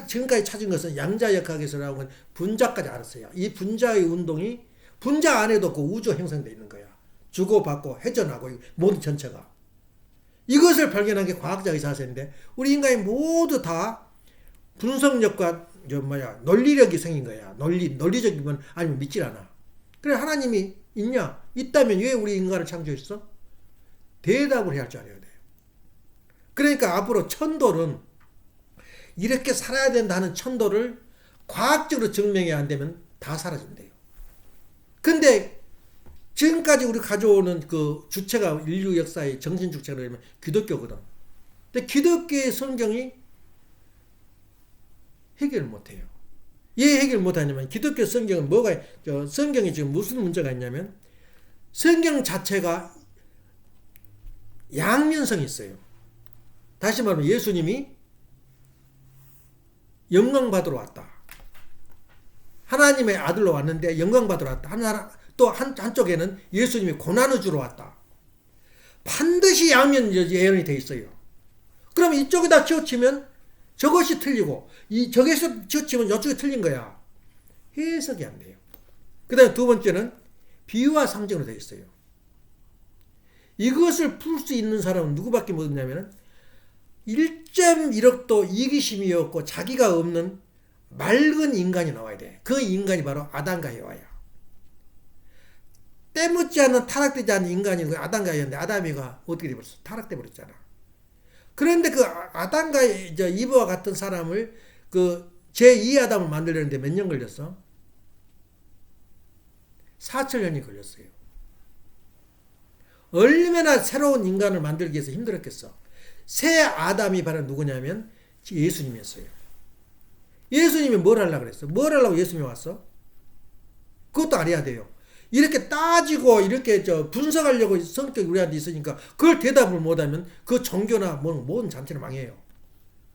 지금까지 찾은 것은 양자역학에서라고 하는 분자까지 알았어요. 이 분자의 운동이 분자 안에도 그 우주 형성되어 있는 거야. 주고받고 회전하고 모든 전체가. 이것을 발견한 게 과학자의 자세인데 우리 인간이 모두 다 분석력과 논리력이 생긴 거야. 논리적이면 아니면 믿질 않아. 그래 하나님이 있냐? 있다면 왜 우리 인간을 창조했어? 대답을 해야 할 줄 알아야 돼. 그러니까 앞으로 천도는 이렇게 살아야 된다 하는 천도를 과학적으로 증명이 안 되면 다 사라진대요. 근데 지금까지 우리 가져오는 주체가 인류 역사의 정신 주체가 되면 기독교거든. 근데 기독교의 성경이 해결을 못해요. 왜 해결 못하냐면 기독교 성경은 성경이 지금 무슨 문제가 있냐면 성경 자체가 양면성이 있어요. 다시 말하면 예수님이 영광 받으러 왔다. 하나님의 아들로 왔는데 영광 받으러 왔다. 또 한쪽에는 예수님이 고난을 주러 왔다. 반드시 양면 예언이 되어 있어요. 그럼 이쪽에다 치우치면 저것이 틀리고 저기서 치우치면 이쪽이 틀린 거야. 해석이 안 돼요. 그 다음에 두 번째는 비유와 상징으로 되어 있어요. 이것을 풀 수 있는 사람은 누구밖에 못했냐면 1.1억도 이기심이 없고 자기가 없는 맑은 인간이 나와야 돼. 그 인간이 바로 아담과 해와야. 때묻지 않은 타락되지 않은 인간이 아담과 해와인데 아담이가 어떻게 되버렸어? 타락돼 버렸잖아. 그런데 그 아담과 이브와 같은 사람을 그 제2아담을 만들려는데 몇 년 걸렸어? 4천년이 걸렸어요. 얼마나 새로운 인간을 만들기 위해서 힘들었겠어. 새 아담이 바로 누구냐면 예수님이었어요. 예수님이 뭘 하려고 그랬어? 뭘 하려고 예수님이 왔어? 그것도 알아야 돼요. 이렇게 따지고 이렇게 분석하려고 성격이 우리한테 있으니까 그걸 대답을 못하면 그 종교나 모든 잔치는 망해요.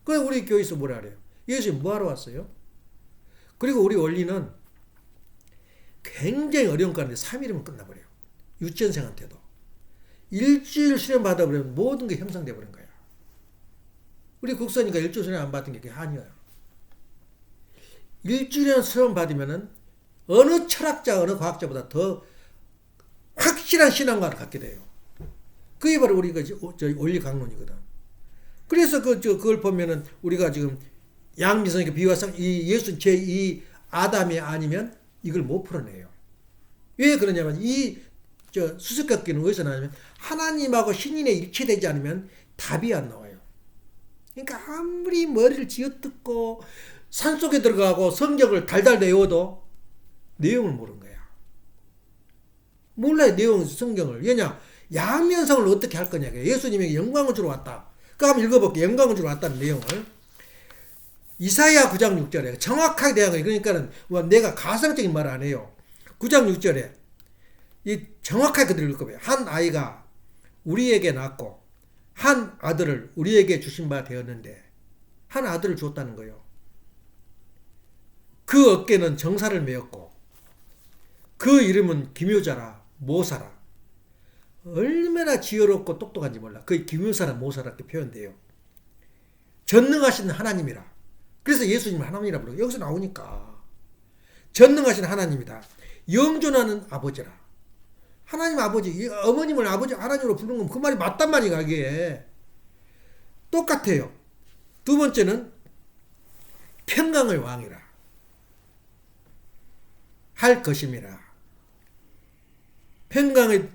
그래서 우리 교회에서 뭐라 그래요? 예수님 뭐하러 왔어요? 그리고 우리 원리는 굉장히 어려운 가운데 3일이면 끝나버려요. 유치원생한테도. 일주일 수련 받아버리면 모든 게 형성돼 버린 거야. 우리 국선이가 일주일 수련 안 받은 게 그게 한이에요. 일주일간 수련 받으면은 어느 철학자, 어느 과학자보다 더 확실한 신앙관을 갖게 돼요. 그게 바로 우리가 원리 강론이거든. 그래서 그걸 보면은 우리가 지금 양미성에게 비유해서 이 예수 제2 아담이 아니면 이걸 못 풀어내요. 왜 그러냐면 수수께끼는 어디서 나냐면 하나님하고 신인에 일치되지 않으면 답이 안 나와요. 그러니까 아무리 머리를 쥐어뜯고 산속에 들어가고 성경을 달달 외워도 내용을 모르는 거야. 몰라요, 내용 성경을. 왜냐? 양면성을 어떻게 할 거냐. 예수님에게 영광을 주러 왔다. 그 한번 읽어볼게요. 영광을 주러 왔다는 내용을. 이사야 9장 6절에 정확하게 대한 거예요. 그러니까는 내가 가상적인 말을 안 해요. 9장 6절에 이 정확하게 그대로 읽어봐요. 한 아이가 우리에게 낳고 한 아들을 우리에게 주신 바 되었는데 한 아들을 주었다는 거예요. 그 어깨는 정사를 메었고 그 이름은 기묘자라 모사라. 얼마나 지혜롭고 똑똑한지 몰라. 그 기묘사라 모사라 이렇게 표현돼요. 전능하신 하나님이라. 그래서 예수님을 하나님이라 부르고 여기서 나오니까 전능하신 하나님이다. 영존하는 아버지라. 하나님 아버지, 어머님을 아버지 하나님으로 부르는 건 그 말이 맞단 말이야. 이게 똑같아요. 두 번째는 평강의 왕이라 할 것임이라. 평강의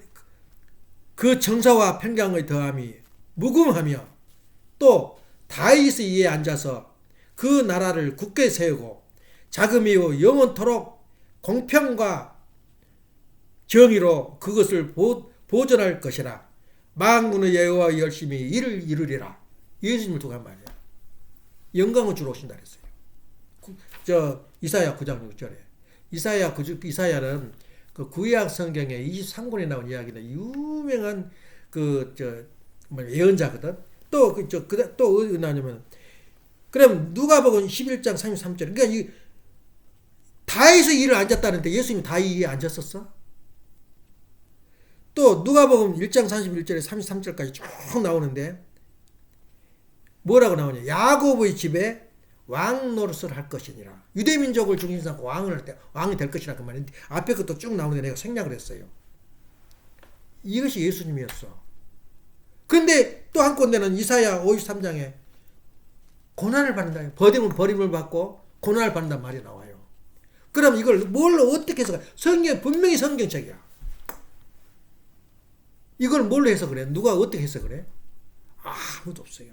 그 정사와 평강의 더함이 무궁하며 또 다윗의 위에 앉아서 그 나라를 굳게 세우고 자금이요 영원토록 공평과 정의로 그것을 보존할 것이라. 만군의 여호와 열심히 이를 이루리라. 예수님을 두고 한 말이야. 영광을 주러 오신다 그랬어요. 이사야 9장 6절에. 이사야는 그 구약 성경에 23권에 나온 이야기다. 유명한 예언자거든. 또 어디 나냐면 그럼 누가복음 11장 33절. 그러니까 이 다윗의 위에 앉았다는데 예수님이 다윗 위에 앉았었어? 또 누가복음 1장 31절에 33절까지 쭉 나오는데 뭐라고 나오냐? 야곱의 집에 왕 노릇을 할 것이니라. 유대민족을 중심 삼고 왕이 될 것이라 그 말인데 앞에 것도 쭉 나오는데 내가 생략을 했어요. 이것이 예수님이었어. 근데 또 한 군데는 이사야 53장에 고난을 받는다. 버림을 받고 고난을 받는단 말이 나와요. 그럼 이걸 뭘로 어떻게 해서 성경 분명히 성경책이야. 이걸 뭘로 해서 그래? 누가 어떻게 해서 그래? 아무도 없어요.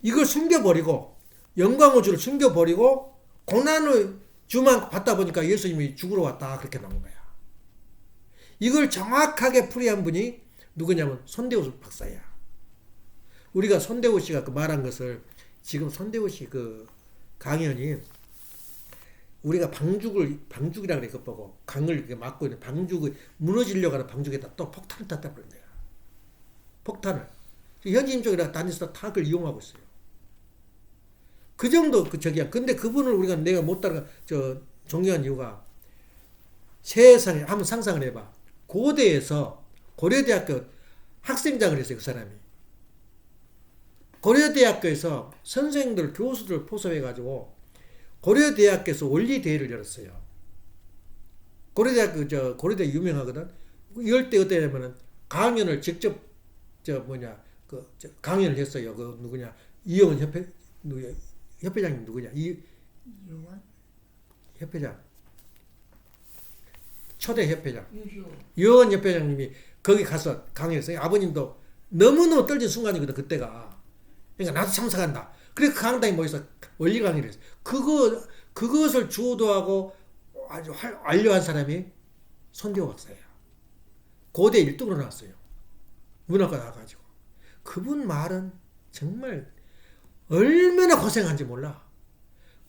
이걸 숨겨버리고 영광의 주를 숨겨버리고 고난의 주만 받다 보니까 예수님이 죽으러 왔다 그렇게 나온 거야. 이걸 정확하게 풀이한 분이 누구냐면 손대우 박사야. 우리가 손대우 씨가 말한 것을 지금 손대우 씨 강연이 우리가 방죽이라 그래, 그거 보고. 강을 이렇게 막고 있는 방죽이, 무너지려고 하는 방죽에다 또 폭탄을 갖다 버린 거야. 폭탄을. 현지인 쪽이라 다니면서 다 그걸 이용하고 있어요. 그 정도, 저기야. 근데 그분을 내가 못 따라가, 존경한 이유가 세상에, 한번 상상을 해봐. 고대에서, 고려대학교 학생장을 했어요, 그 사람이. 고려대학교에서 선생들, 교수들 포섭해가지고 고려대학교에서 원리대회를 열었어요. 고려대 유명하거든. 이럴 때 어떠냐면은 강연을 직접, 강연을 했어요. 누구냐. 이영원 협회장님 누구냐. 이용원? 협회장. 초대 협회장. 유효. 이영원 협회장님이 거기 가서 강연했어요. 아버님도 너무너무 떨린 순간이거든, 그때가. 그러니까 나도 참석한다. 그래서 그 강당에 모여서 원리 강의를 했어요. 그것을 주도하고 아주 완료한 사람이 손재호 박사예요. 고대 1등으로 나왔어요. 문학과 나와가지고. 그분 말은 정말 얼마나 고생한지 몰라.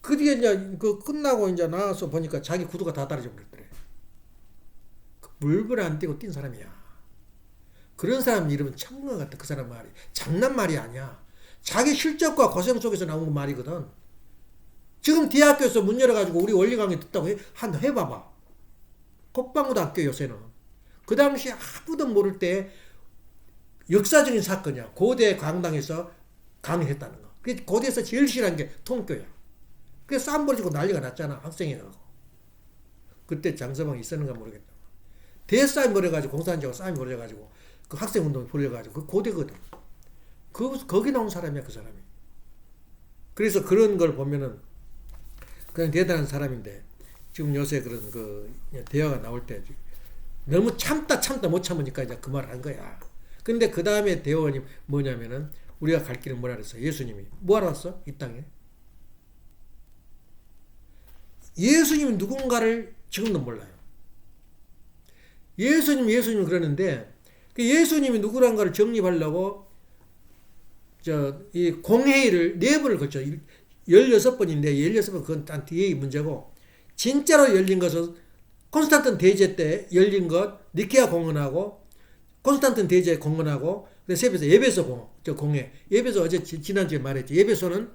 그 뒤에 이제 끝나고 이제 나와서 보니까 자기 구두가 다 떨어져 버렸더래. 물불 안 떼고 뛴 사람이야. 그런 사람 이름은 천거 같다. 그 사람 말이. 장난 말이 아니야. 자기 실적과 고생 속에서 나온 말이거든. 지금 대학교에서 문 열어가지고 우리 원리 강의 듣다고 해봐봐. 콧방구도 안 껴요, 요새는. 그 당시 아무도 모를 때 역사적인 사건이야. 고대 강당에서 강의했다는 거. 고대에서 제일 싫어한 게 통교야. 그래서 싸움 벌어지고 난리가 났잖아, 학생이라고. 그때 장서방이 있었는가 모르겠다. 대싸움 벌어가지고 공산주의하고 싸움이 벌어져가지고 그 학생운동이 벌어져가지고 그 고대거든. 거기 나온 사람이야, 그 사람이. 그래서 그런 걸 보면은 그냥 대단한 사람인데 지금 요새 그런 대화가 나올 때 너무 참다 못 참으니까 이제 그 말을 한 거야. 근데 그 다음에 대화원이 뭐냐면은 우리가 갈 길은 뭐라 그랬어? 예수님이 뭐하러 왔어? 이 땅에? 예수님이 누군가를 지금도 몰라요. 예수님 그러는데 그 예수님이 누구란가를 정립하려고 이 공회의를 4번을 거쳐 16번인데 16번 그건 단 뒤의 문제고 진짜로 열린 것은 콘스탄틴 대제 때 열린 것 니케아 공헌하고 콘스탄틴 대제 공헌하고 예배소 공회 예배소 어제 지난주에 말했지. 예배소는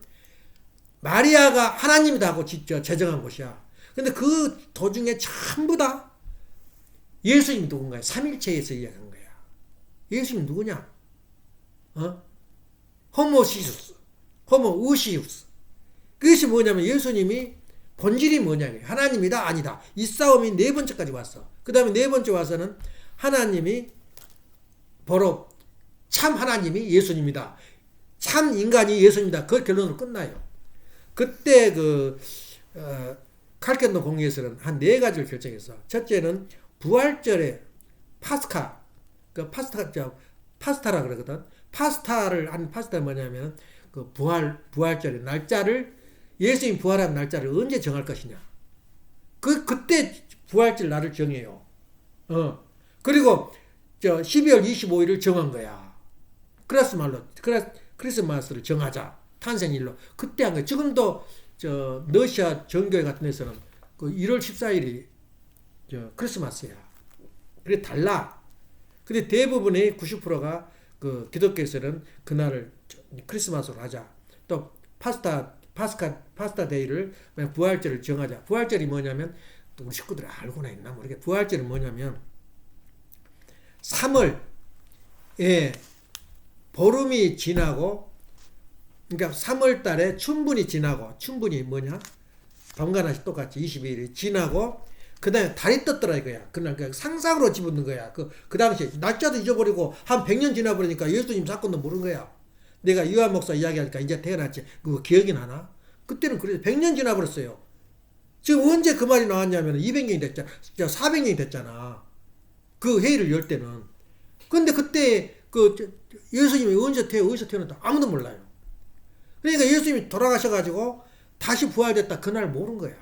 마리아가 하나님이다 하고 제정한 곳이야. 근데 그 도중에 전부 다 예수님이 누군가요? 삼일체에서 이야기한 거야. 예수님이 누구냐? 호모시우스, 호모우시우스. 그것이 뭐냐면 예수님이 본질이 뭐냐면 하나님이다 아니다. 이 싸움이 4번째까지 왔어. 그 다음에 4번째 와서는 하나님이 바로 참 하나님이 예수님이다. 참 인간이 예수님이다. 그 결론으로 끝나요. 그때 칼켄도 공의에서는 한 4가지를 결정했어. 첫째는 부활절에 파스카, 파스타라 그러거든. 파스타는 뭐냐면 그 부활절의 날짜를 예수님 부활한 날짜를 언제 정할 것이냐. 그때 부활절 날을 정해요. 그리고 12월 25일을 정한 거야. 크리스마스를 정하자. 탄생일로. 그때 한 거야. 지금도 러시아 정교회 같은 데서는 그 1월 14일이 크리스마스야. 그래 달라. 근데 대부분의 90%가 그 기독교에서는 그날을 크리스마스로 하자. 또 파스타 데이를 부활절을 정하자. 부활절이 뭐냐면 또 우리 식구들이 알고나 있나 모르겠. 부활절은 뭐냐면 3월에 보름이 지나고 그러니까 3월 달에 춘분이 지나고 춘분이 뭐냐? 밤과낮이 똑같이 22일이 지나고 그 다음에 달이 떴더라 이거야. 그날 그냥 상상으로 집어넣는 거야. 그 당시에 날짜도 잊어버리고 한 100년 지나버리니까 예수님 사건도 모르는 거야. 내가 유한 목사 이야기하니까 이제 태어났지. 그거 기억이 나나? 그때는 그래서 100년 지나버렸어요. 지금 언제 그 말이 나왔냐면 200년이 됐잖아. 400년이 됐잖아. 그 회의를 열 때는. 근데 그때 예수님이 어디서 태어났다 아무도 몰라요. 그러니까 예수님이 돌아가셔가지고 다시 부활됐다 그날 모르는 거야.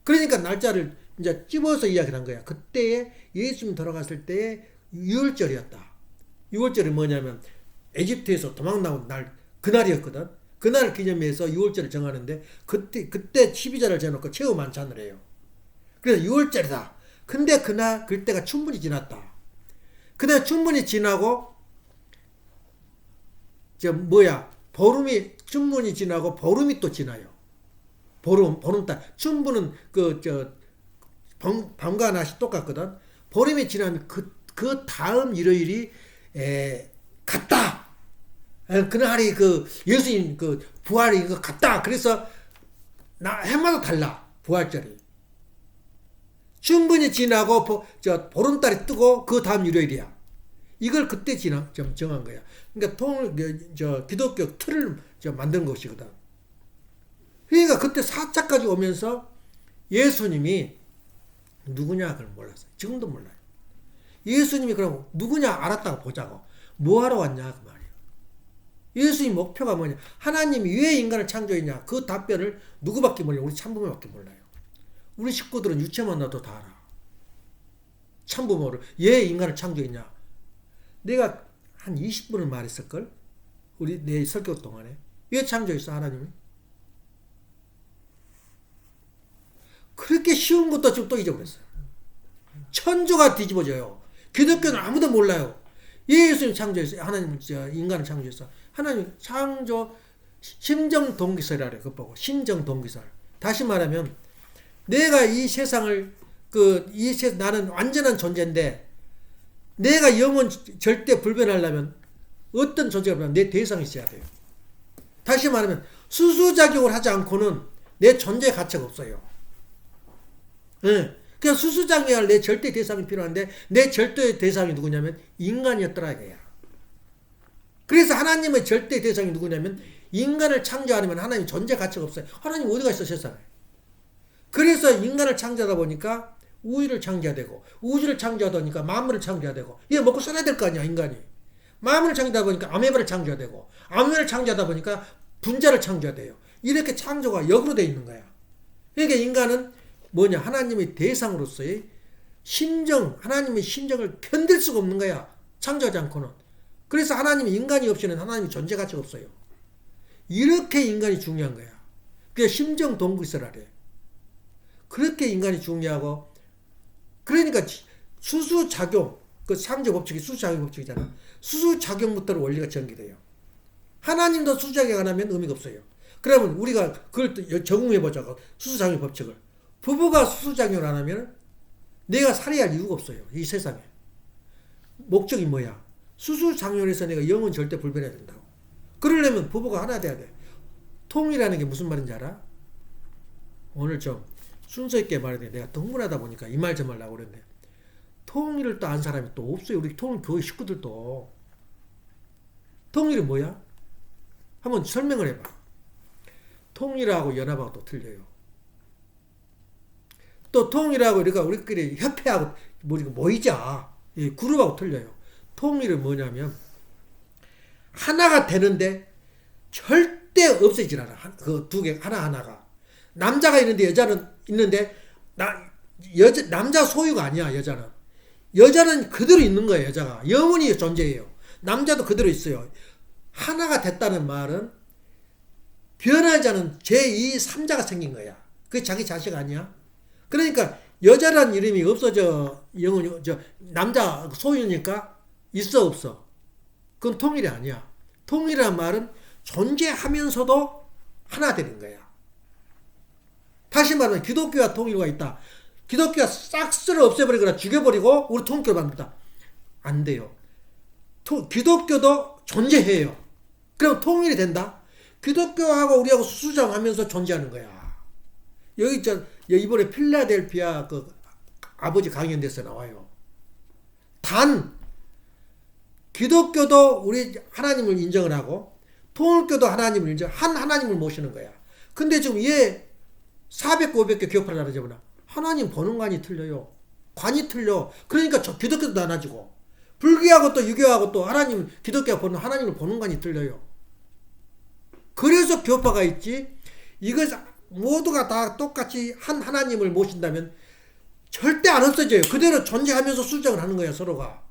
그러니까 날짜를 이제 찝어서 이야기를 한 거야. 그때에 예수님 돌아갔을 때에 6월절이었다. 6월절이 뭐냐면 에집트에서 도망 나온 날 그날이었거든. 그날 기념해서 6월절을 정하는데 그때 12절을 정해놓고 최후 만찬을 해요. 그래서 6월절이다. 근데 그때가 충분히 지났다. 그다음에 충분히 지나고 보름이 충분히 지나고 보름이 또 지나요. 보름달. 충분은 밤과 낮이 똑같거든. 보름이 지나면 그 다음 일요일이 같다. 그날이 예수님 부활이 이거 같다. 그래서 해마다 달라. 부활절이. 충분히 지나고 보름달이 뜨고 그 다음 일요일이야. 이걸 그때 정한 거야. 그러니까 기독교 틀을 만든 것이거든. 그러니까 그때 4차까지 오면서 예수님이 누구냐 그걸 몰랐어요. 지금도 몰라요. 예수님이 그럼 누구냐 알았다고 보자고. 뭐하러 왔냐 그 말이에요. 예수님 목표가 뭐냐. 하나님이 왜 인간을 창조했냐. 그 답변을 누구밖에 몰라요. 우리 참부모밖에 몰라요. 우리 식구들은 유체만 나도 다 알아. 참부모를 왜 인간을 창조했냐. 내가 한 20분을 말했을걸? 내 설교 동안에. 왜 창조했어 하나님이? 그렇게 쉬운 것도 지금 또 잊어버렸어요. 천주가 뒤집어져요. 기독교는 아무도 몰라요. 왜 예수님 창조했어요? 하나님은 인간을 창조했어. 하나님 창조 심정 동기설이라 그래. 그거 보고 심정 동기설. 다시 말하면 내가 이 세상을 나는 완전한 존재인데 내가 영원 절대 불변하려면 어떤 존재가 없나 내 대상이 있어야 돼요. 다시 말하면 수수작용을 하지 않고는 내 존재 가치가 없어요. 네. 그냥 수수작용할 내 절대 대상이 필요한데 내 절대 대상이 누구냐면 인간이었더라 이거야. 그래서 하나님의 절대 대상이 누구냐면 인간을 창조하려면 하나님 존재 가치가 없어요. 하나님 어디가 있어 세상에. 그래서 인간을 창조하다 보니까 우주를 창조해야 되고 우주를 창조하다 보니까 만물을 창조해야 되고 얘 먹고 살아야 될 거 아니야 인간이. 만물을 창조하다 보니까 아메바를 창조해야 되고 아메바를 창조하다 보니까 분자를 창조해야 돼요. 이렇게 창조가 역으로 되어 있는 거야. 그러니까 인간은 뭐냐 하나님의 대상으로서의 하나님의 심정을 견딜 수가 없는 거야. 창조하지 않고는. 그래서 하나님이 인간이 없이는 하나님의 존재 가치가 없어요. 이렇게 인간이 중요한 거야. 그게 심정 동기설하래. 그렇게 인간이 중요하고 그러니까 수수작용 상조 법칙이 수수작용 법칙이잖아. 수수작용부터 원리가 전개돼요. 하나님도 수수작용 안 하면 의미가 없어요. 그러면 우리가 그걸 또 적용해보자고 수수작용 법칙을. 부부가 수수작용을 안 하면 내가 살아야 할 이유가 없어요. 이 세상에. 목적이 뭐야? 수수작용을 해서 내가 영원 절대 불변해야 된다고. 그러려면 부부가 하나 돼야 돼. 통일하는 게 무슨 말인지 알아? 오늘 좀 순서 있게 말해야 내가 흥분하다 보니까 이 말 저 말 나오고 그랬는데 통일을 또 안 사람이 또 없어요. 우리 통일 교회 식구들도. 통일이 뭐야? 한번 설명을 해봐. 통일하고 연합하고 또 틀려요. 또 통일하고 우리끼리 협회하고 모이자. 그룹하고 틀려요. 통일은 뭐냐면 하나가 되는데 절대 없어지질 않아. 그 두 개 하나하나가. 남자가 있는데 여자는 있는데 남자 소유가 아니야. 여자는 그대로 있는 거예요. 여자가 영원히 존재해요. 남자도 그대로 있어요. 하나가 됐다는 말은 변하지 않은 제2, 3자가 생긴 거야. 그게 자기 자식 아니야? 그러니까 여자란 이름이 없어져. 영원히 남자 소유니까 있어 없어. 그건 통일이 아니야. 통일이란 말은 존재하면서도 하나 되는 거야. 다시 말하면 기독교와 통일과 있다. 기독교가 싹쓸이 없애버리거나 죽여버리고 우리 통일교를 만든다. 안 돼요. 기독교도 존재해요. 그럼 통일이 된다. 기독교하고 우리하고 수수장하면서 존재하는 거야. 여기 이번에 필라델피아 아버지 강연대에서 나와요. 단 기독교도 우리 하나님을 인정을 하고 통일교도 하나님을 하나님을 모시는 거야. 근데 지금 얘 400개 500개 교파를 나누자면 하나님 보는 관이 틀려요. 관이 틀려. 그러니까 기독교도 나눠지고 불교하고 또 유교하고 또 기독교가 보는 하나님을 보는 관이 틀려요. 그래서 교파가 있지. 이거 모두가 다 똑같이 한 하나님을 모신다면 절대 안 없어져요. 그대로 존재하면서 수정을 하는 거야 서로가.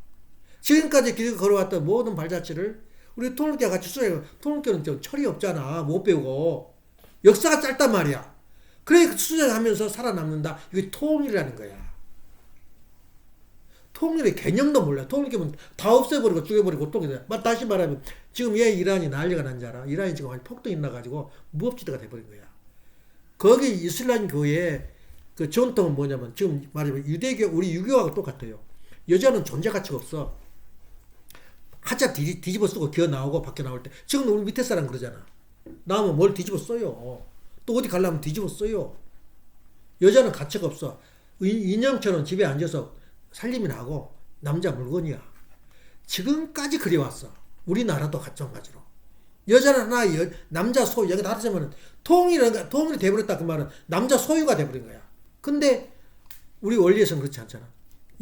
지금까지 기독교 걸어왔던 모든 발자취를 우리 통일교 같이 써요. 통일교는 좀 철이 없잖아. 못 배우고. 역사가 짧단 말이야. 그래 수정하면서 살아남는다. 이게 통일이라는 거야. 통일의 개념도 몰라. 통일교면 다 없애버리고 죽여버리고 통일이야. 다시 말하면 지금 왜 이란이 난리가 난지 알아? 이란이 지금 폭동이 나가지고 무법지대가 돼버린 거야. 거기 이슬람 교회의 그 전통은 뭐냐면 지금 말하자면 유대교 우리 유교하고 똑같아요. 여자는 존재 가치가 없어. 하자 뒤집어 쓰고 기어 나오고 밖에 나올 때 지금 우리 밑에 사람 그러잖아. 나오면 뭘 뒤집어 써요. 또 어디 가려면 뒤집어 써요. 여자는 가치가 없어. 인형처럼 집에 앉아서 살림이 나고 남자 물건이야. 지금까지 그래왔어. 우리나라도 마찬가지로. 여자는 하나, 남자 소유. 여기 나타나면 통일이 돼버렸다. 그 말은 남자 소유가 돼버린 거야. 근데 우리 원리에서는 그렇지 않잖아.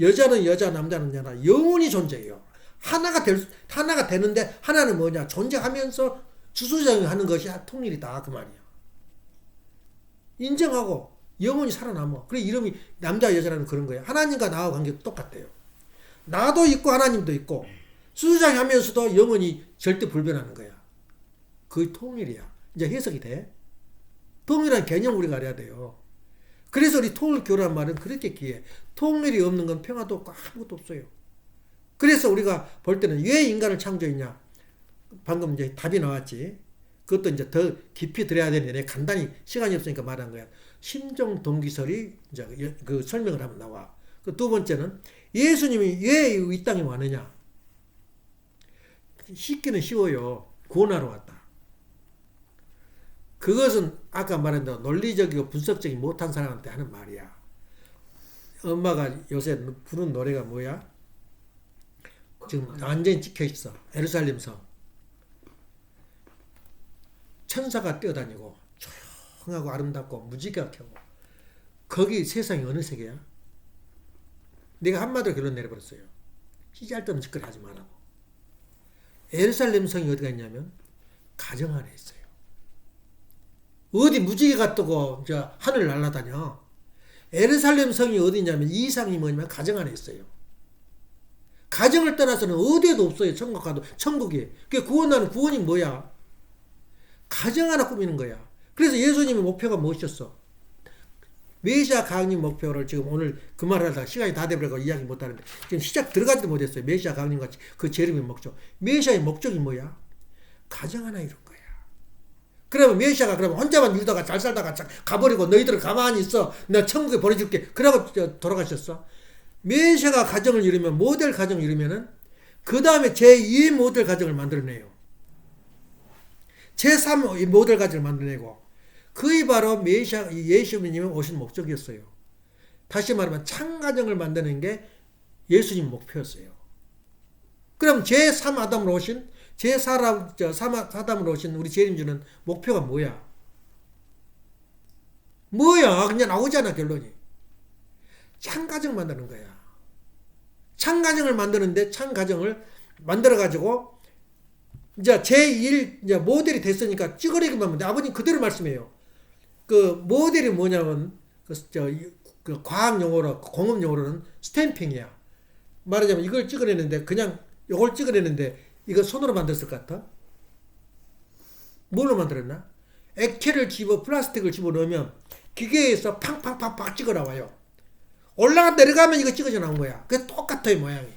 여자는 여자, 남자는 여자. 영원히 존재해요. 하나가 되는데 하나는 뭐냐? 존재하면서 주소정하는 것이 통일이다. 그 말이야. 인정하고 영원히 살아남아. 그래 이름이 남자 여자라는 그런 거예요. 하나님과 나와 관계도 똑같아요. 나도 있고 하나님도 있고 수장하면서도 영원히 절대 불변하는 거야. 그게 통일이야. 이제 해석이 돼? 통일이라는 개념 우리가 알아야 돼요. 그래서 우리 통일교라는 말은 그렇게 기해. 통일이 없는 건 평화도 없고 아무것도 없어요. 그래서 우리가 볼 때는 왜 인간을 창조했냐? 방금 이제 답이 나왔지. 그것도 이제 더 깊이 들어야 되는데 간단히 시간이 없으니까 말한 거야. 심정 동기설이 이제 그 설명을 하면 나와. 그 두 번째는 예수님이 왜 이 땅에 왔느냐? 쉽기는 쉬워요. 구원하러 왔다. 그것은 아까 말한 대로 논리적이고 분석적이 못한 사람한테 하는 말이야. 엄마가 요새 부른 노래가 뭐야? 지금 완전히 찍혀 있어. 예루살렘 성. 천사가 뛰어다니고 조용하고 아름답고 무지개하고 거기 세상이 어느 세계야? 내가 한마디로 결론 내려버렸어요. 시잘데없는 짓거리 하지 말라고. 예루살렘 성이 어디가 있냐면 가정 안에 있어요. 어디 무지개가 뜨고 하늘 날아다녀. 예루살렘 성이 어디냐면 이상이 뭐냐면 가정 안에 있어요. 가정을 떠나서는 어디에도 없어요. 천국 가도 천국이. 그 구원하는 구원이 뭐야? 가정 하나 꾸미는 거야. 그래서 예수님의 목표가 무엇이었어? 메시아 강림 목표를 지금 오늘 그 말을 하다가 시간이 다 돼버려서 이야기 못하는데 지금 시작 들어가지도 못했어요. 메시아 강림 같이 그 재림의 목적. 메시아의 목적이 뭐야? 가정 하나 이룬 거야. 그러면 메시아가 그러면 혼자만 이루다가 잘 살다가 가버리고 너희들은 가만히 있어. 내가 천국에 보내줄게. 그러고 돌아가셨어. 메시아가 가정을 이루면 모델 가정을 이루면은 그 다음에 제2의 모델 가정을 만들어내요. 제3의 모델 가정을 만들어내고 그게 바로 메시아 예수님이 오신 목적이었어요. 다시 말하면 창가정을 만드는 게 예수님 목표였어요. 그럼 제3 아담으로 오신 제4 아담으로 오신 우리 재림주는 목표가 뭐야? 뭐야? 그냥 나오잖아 결론이. 창가정 만드는 거야. 창가정을 만드는데 창가정을 만들어가지고 이제 제1 이제 모델이 됐으니까 찌그러기만 하면 돼. 아버님 그대로 말씀해요. 그 모델이 뭐냐면 그 과학 용어로 공업 용어로는 스탬핑이야. 말하자면 이걸 찍어내는데 그냥 이걸 찍어내는데 이거 손으로 만들었을 것 같아? 뭘로 만들었나? 액체를 플라스틱을 집어 넣으면 기계에서 팡팡팡팡 찍어 나와요. 올라가 내려가면 이거 찍어져 나온 거야. 그게 똑같아요 모양이.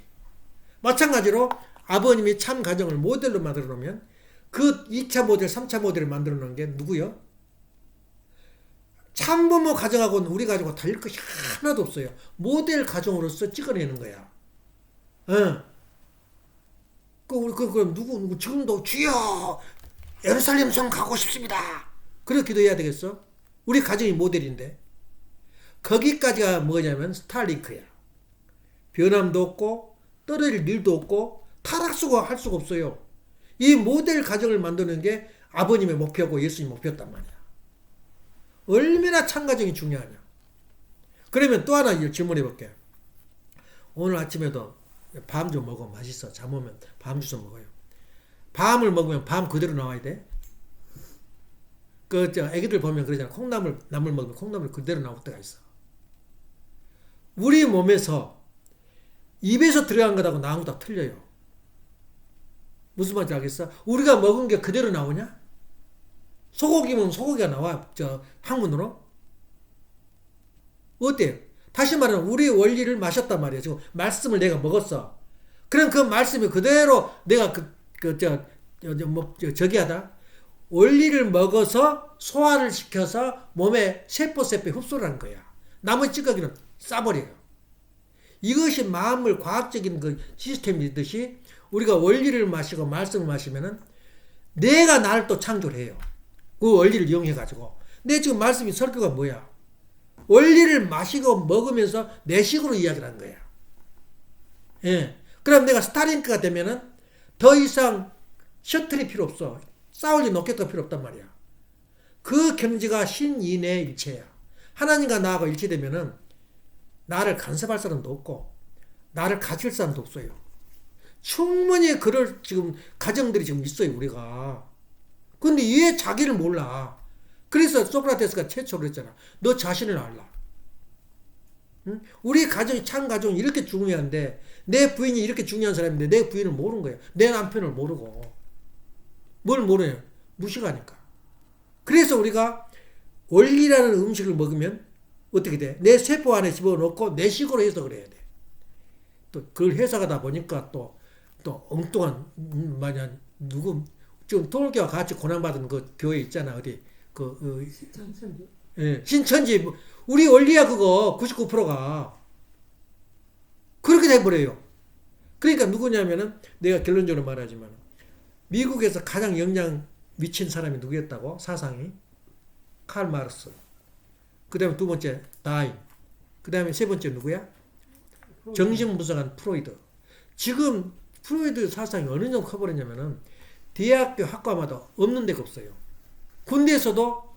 마찬가지로 아버님이 참 가정을 모델로 만들어 놓으면 그 2차 모델, 3차 모델을 만들어 놓은 게 누구요? 참부모 가정하고는 우리 가정하고 달릴 것이 하나도 없어요. 모델 가정으로서 찍어내는 거야. 그럼 누구 지금도 주여 예루살렘 성 가고 싶습니다. 그렇게 기도해야 되겠어? 우리 가정이 모델인데. 거기까지가 뭐냐면 스타링크야. 변함도 없고 떨어질 일도 없고 타락수가 할 수가 없어요. 이 모델 가정을 만드는 게 아버님의 목표고 예수님 목표였단 말이야. 얼마나 참가정이 중요하냐. 그러면 또 하나 질문해 볼게. 오늘 아침에도 밤 좀 먹어. 맛있어. 잠 오면 밤 주워 먹어요. 밤을 먹으면 밤 그대로 나와야 돼. 애기들 보면 그러잖아. 콩나물 먹으면 콩나물 그대로 나올 때가 있어. 우리 몸에서 입에서 들어간 것하고 나온 거 다 틀려요. 무슨 말인지 알겠어? 우리가 먹은 게 그대로 나오냐? 소고기면 소고기가 나와. 저 학문으로. 어때요? 다시 말하면 우리 원리를 마셨단 말이야. 지금 말씀을 내가 먹었어. 그럼 그 말씀이 그대로 내가 저기 하다. 원리를 먹어서 소화를 시켜서 몸에 세포 흡수를 하는 거야. 나머지 찌꺼기는 싸버려요. 이것이 마음을 과학적인 그 시스템이듯이 우리가 원리를 마시고 말씀을 마시면은 내가 나를 또 창조해요. 그 원리를 이용해가지고. 내 지금 말씀이 설교가 뭐야? 원리를 마시고 먹으면서 내 식으로 이야기를 하는 거야. 예. 그럼 내가 스타링크가 되면은 더 이상 셔틀이 필요 없어. 싸울 일 로켓도 필요 없단 말이야. 그 경지가 신인의 일체야. 하나님과 나하고 일치되면은 나를 간섭할 사람도 없고 나를 가질 사람도 없어요. 충분히 그럴 지금 가정들이 지금 있어요, 우리가. 근데 왜 자기를 몰라? 그래서 소크라테스가 최초로 그랬잖아. 너 자신을 알라. 응? 우리 가정이 참 가정이 이렇게 중요한데 내 부인이 이렇게 중요한 사람인데 내 부인을 모르는 거예요. 내 남편을 모르고. 뭘 모르냐? 무식하니까. 그래서 우리가 원리라는 음식을 먹으면 어떻게 돼? 내 세포 안에 집어넣고 내 식으로 해석을 해야 돼. 또 그걸 해석하다 보니까 또 엉뚱한 누구 지금 돌교와 같이 고난받은 그 교회 있잖아. 어디 신천지. 예, 신천지 우리 원리야 그거 99%가 그렇게 돼버려요. 그러니까 누구냐면은 내가 결론적으로 말하지만 미국에서 가장 영향 미친 사람이 누구였다고? 사상이 칼 마르스. 그 다음에 두 번째 다인. 그 다음에 세 번째 누구야? 정신분석한 프로이드. 지금 프로이드 사상이 어느 정도 커버렸냐면은 대학교 학과마다 없는 데가 없어요. 군대에서도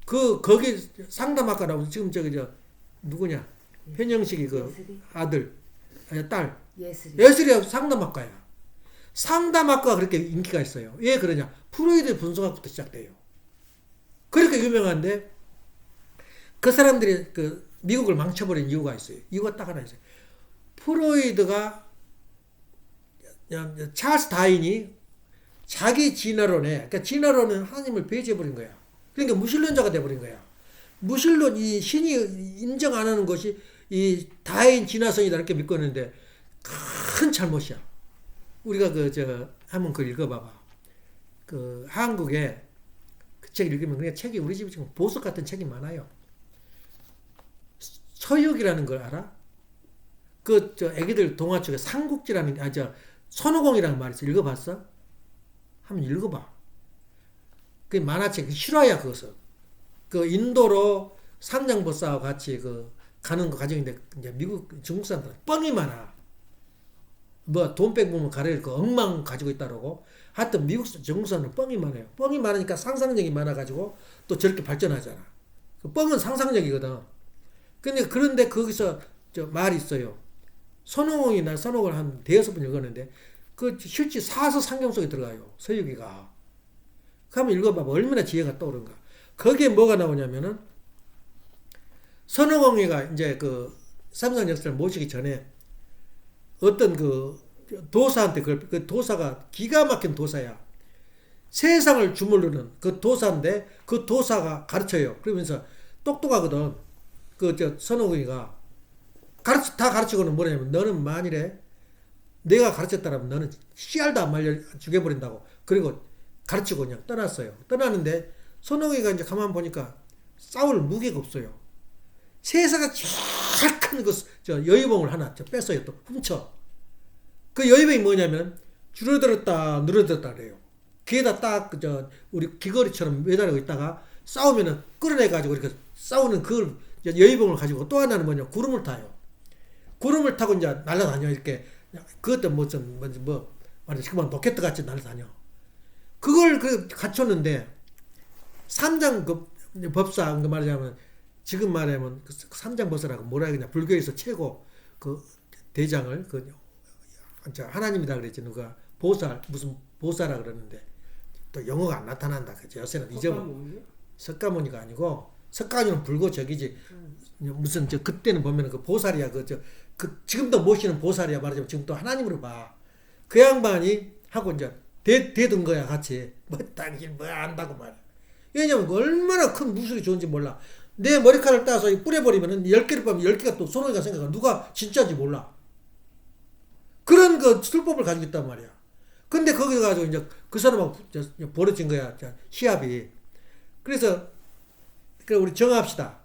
거기 상담학과라고 지금 누구냐? 현영식이 예슬이? 아들, 아니 딸. 예슬이. 예슬이 상담학과야. 상담학과가 그렇게 인기가 있어요. 왜 그러냐? 프로이드 분석학부터 시작돼요. 그렇게 유명한데 그 사람들이 미국을 망쳐버린 이유가 있어요. 이유가 딱 하나 있어요. 프로이드가 찰스 다인이 자기 진화론에, 그러니까 진화론은 하나님을 배제해버린 거야. 그러니까 무신론자가 돼버린 거야. 무신론, 이 신이 인정 안 하는 것이 이 다인 진화성이다 이렇게 믿고 있는데 큰 잘못이야. 우리가 한번 그걸 읽어봐봐. 한국에 그 책 읽으면 그냥 책이 우리 집에 지금 보석 같은 책이 많아요. 서육이라는 걸 알아? 애기들 동화 쪽에 삼국지라는 손오공이라는 말이 있어. 읽어봤어? 한번 읽어봐. 그 만화책, 실화야, 그것은. 인도로 삼장법사와 같이 가는 거 가정인데, 이제 중국 사람들은 뻥이 많아. 돈 빼보면 가래를 엉망 가지고 있다라고. 하여튼 중국 사람들은 뻥이 많아요. 뻥이 많으니까 상상력이 많아가지고 또 저렇게 발전하잖아. 뻥은 상상력이거든. 그런데 거기서 말이 있어요. 선호공을 한 대여섯 번 읽었는데, 실제 사서 상경 속에 들어가요. 서유기가. 한번 읽어봐봐. 얼마나 지혜가 떠오른가. 거기에 뭐가 나오냐면은, 선호공이가 이제 삼성 역사를 모시기 전에 어떤 도사한테 그 도사가 기가 막힌 도사야. 세상을 주물르는 그 도사인데 그 도사가 가르쳐요. 그러면서 똑똑하거든. 선호공이가 다 가르치고는 뭐냐면 너는 만일에 내가 가르쳤다면 너는 씨알도 안 말려 죽여버린다고. 그리고 가르치고 그냥 떠났어요. 떠나는데 선호공이가 이제 가만 보니까 싸울 무게가 없어요. 세상에 제일 큰 여의봉을 하나 뺐어요. 또 훔쳐. 그 여의봉이 뭐냐면 줄어들었다 늘어들었다 그래요. 귀에다 딱 우리 귀걸이처럼 매달리고 있다가 싸우면은 끌어내가지고 이렇게 싸우는 그걸 여의봉을 가지고 또 하나는 뭐냐 구름을 타요. 구름을 타고 이제 날아다녀 이렇게. 그것도 그만 로켓 같이 날아다녀. 그걸 갖췄는데 삼장 법사 말하자면 지금 말하면 삼장법사라고 뭐라 그러냐 불교에서 최고 대장을 하나님이다 그랬지. 누가 무슨 보사라 그러는데 또 영어가 안 나타난다. 그죠? 요새는 잊어버려. 석가모니가 아니고 석가모니는 불교 적이지. 무슨 그때는 보면은 보살이야. 지금도 모시는 보살이야. 말하자면 지금 또 하나님으로 봐. 그 양반이 하고 이제 대든 거야 같이. 뭐 당신 뭐 안다고 말이야. 왜냐면 얼마나 큰 무술이 좋은지 몰라. 내 머리카락을 따서 뿌려버리면은 10개를 빠면 10개가 또 손오이가 생각하. 누가 진짜인지 몰라. 그런 그 술법을 가지고 있단 말이야. 근데 거기 가지고 이제 그 사람하고 벌어진 거야. 시합이. 그래서 우리 정합시다.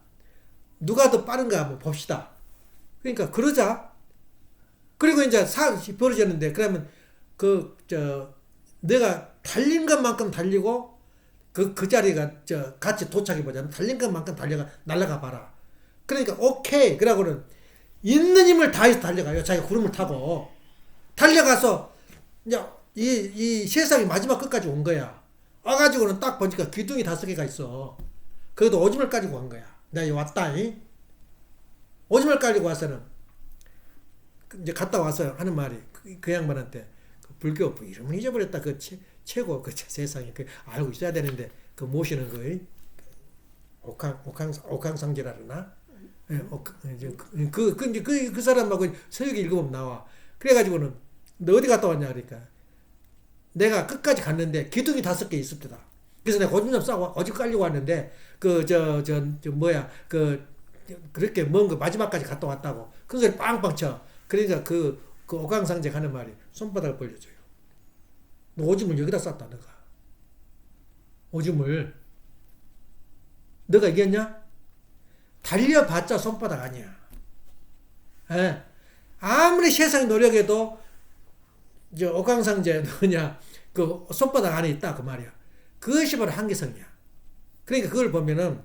누가 더 빠른가 한번 봅시다. 그러니까 그러자. 그리고 이제 벌어졌는데 그러면 내가 달린 것만큼 달리고 그 자리가 같이 도착해보자면 달린 것만큼 날아가 봐라. 그러니까 오케이. 그러고는 있는 힘을 다해서 달려가요. 자기가 구름을 타고 달려가서 이제 이 세상이 마지막 끝까지 온 거야. 와가지고는 딱 보니까 기둥이 5개가 있어. 그래도 오줌을 가지고 간 거야. 내가 왔다. 오줌을 가지고 와서는 이제 갔다 와서 하는 말이 그 양반한테 불교 이름을 잊어버렸다. 그 최고 그 세상에 알고 있어야 되는데 그 모시는 거 옥황상제라 그러나 그 사람하고 서역이 읽어보면 나와. 그래가지고는 너 어디 갔다 왔냐 그러니까 내가 끝까지 갔는데 기둥이 5개 있습니다. 그래서 내가 오줌 좀 싸고 어디 깔리고 왔는데 그렇게 먼 거 마지막까지 갔다 왔다고 그 소리 빵빵 쳐. 그러니까 그 옥황상제 하는 말이 손바닥을 벌려줘요. 너 오줌을 여기다 쌌다 너가. 오줌을 너가 이겼냐? 달려봤자 손바닥 아니야. 예. 아무리 세상에 노력해도 옥황상제 너냐 그 손바닥 안에 있다 그 말이야. 그것이 바로 한계성이야. 그러니까 그걸 보면은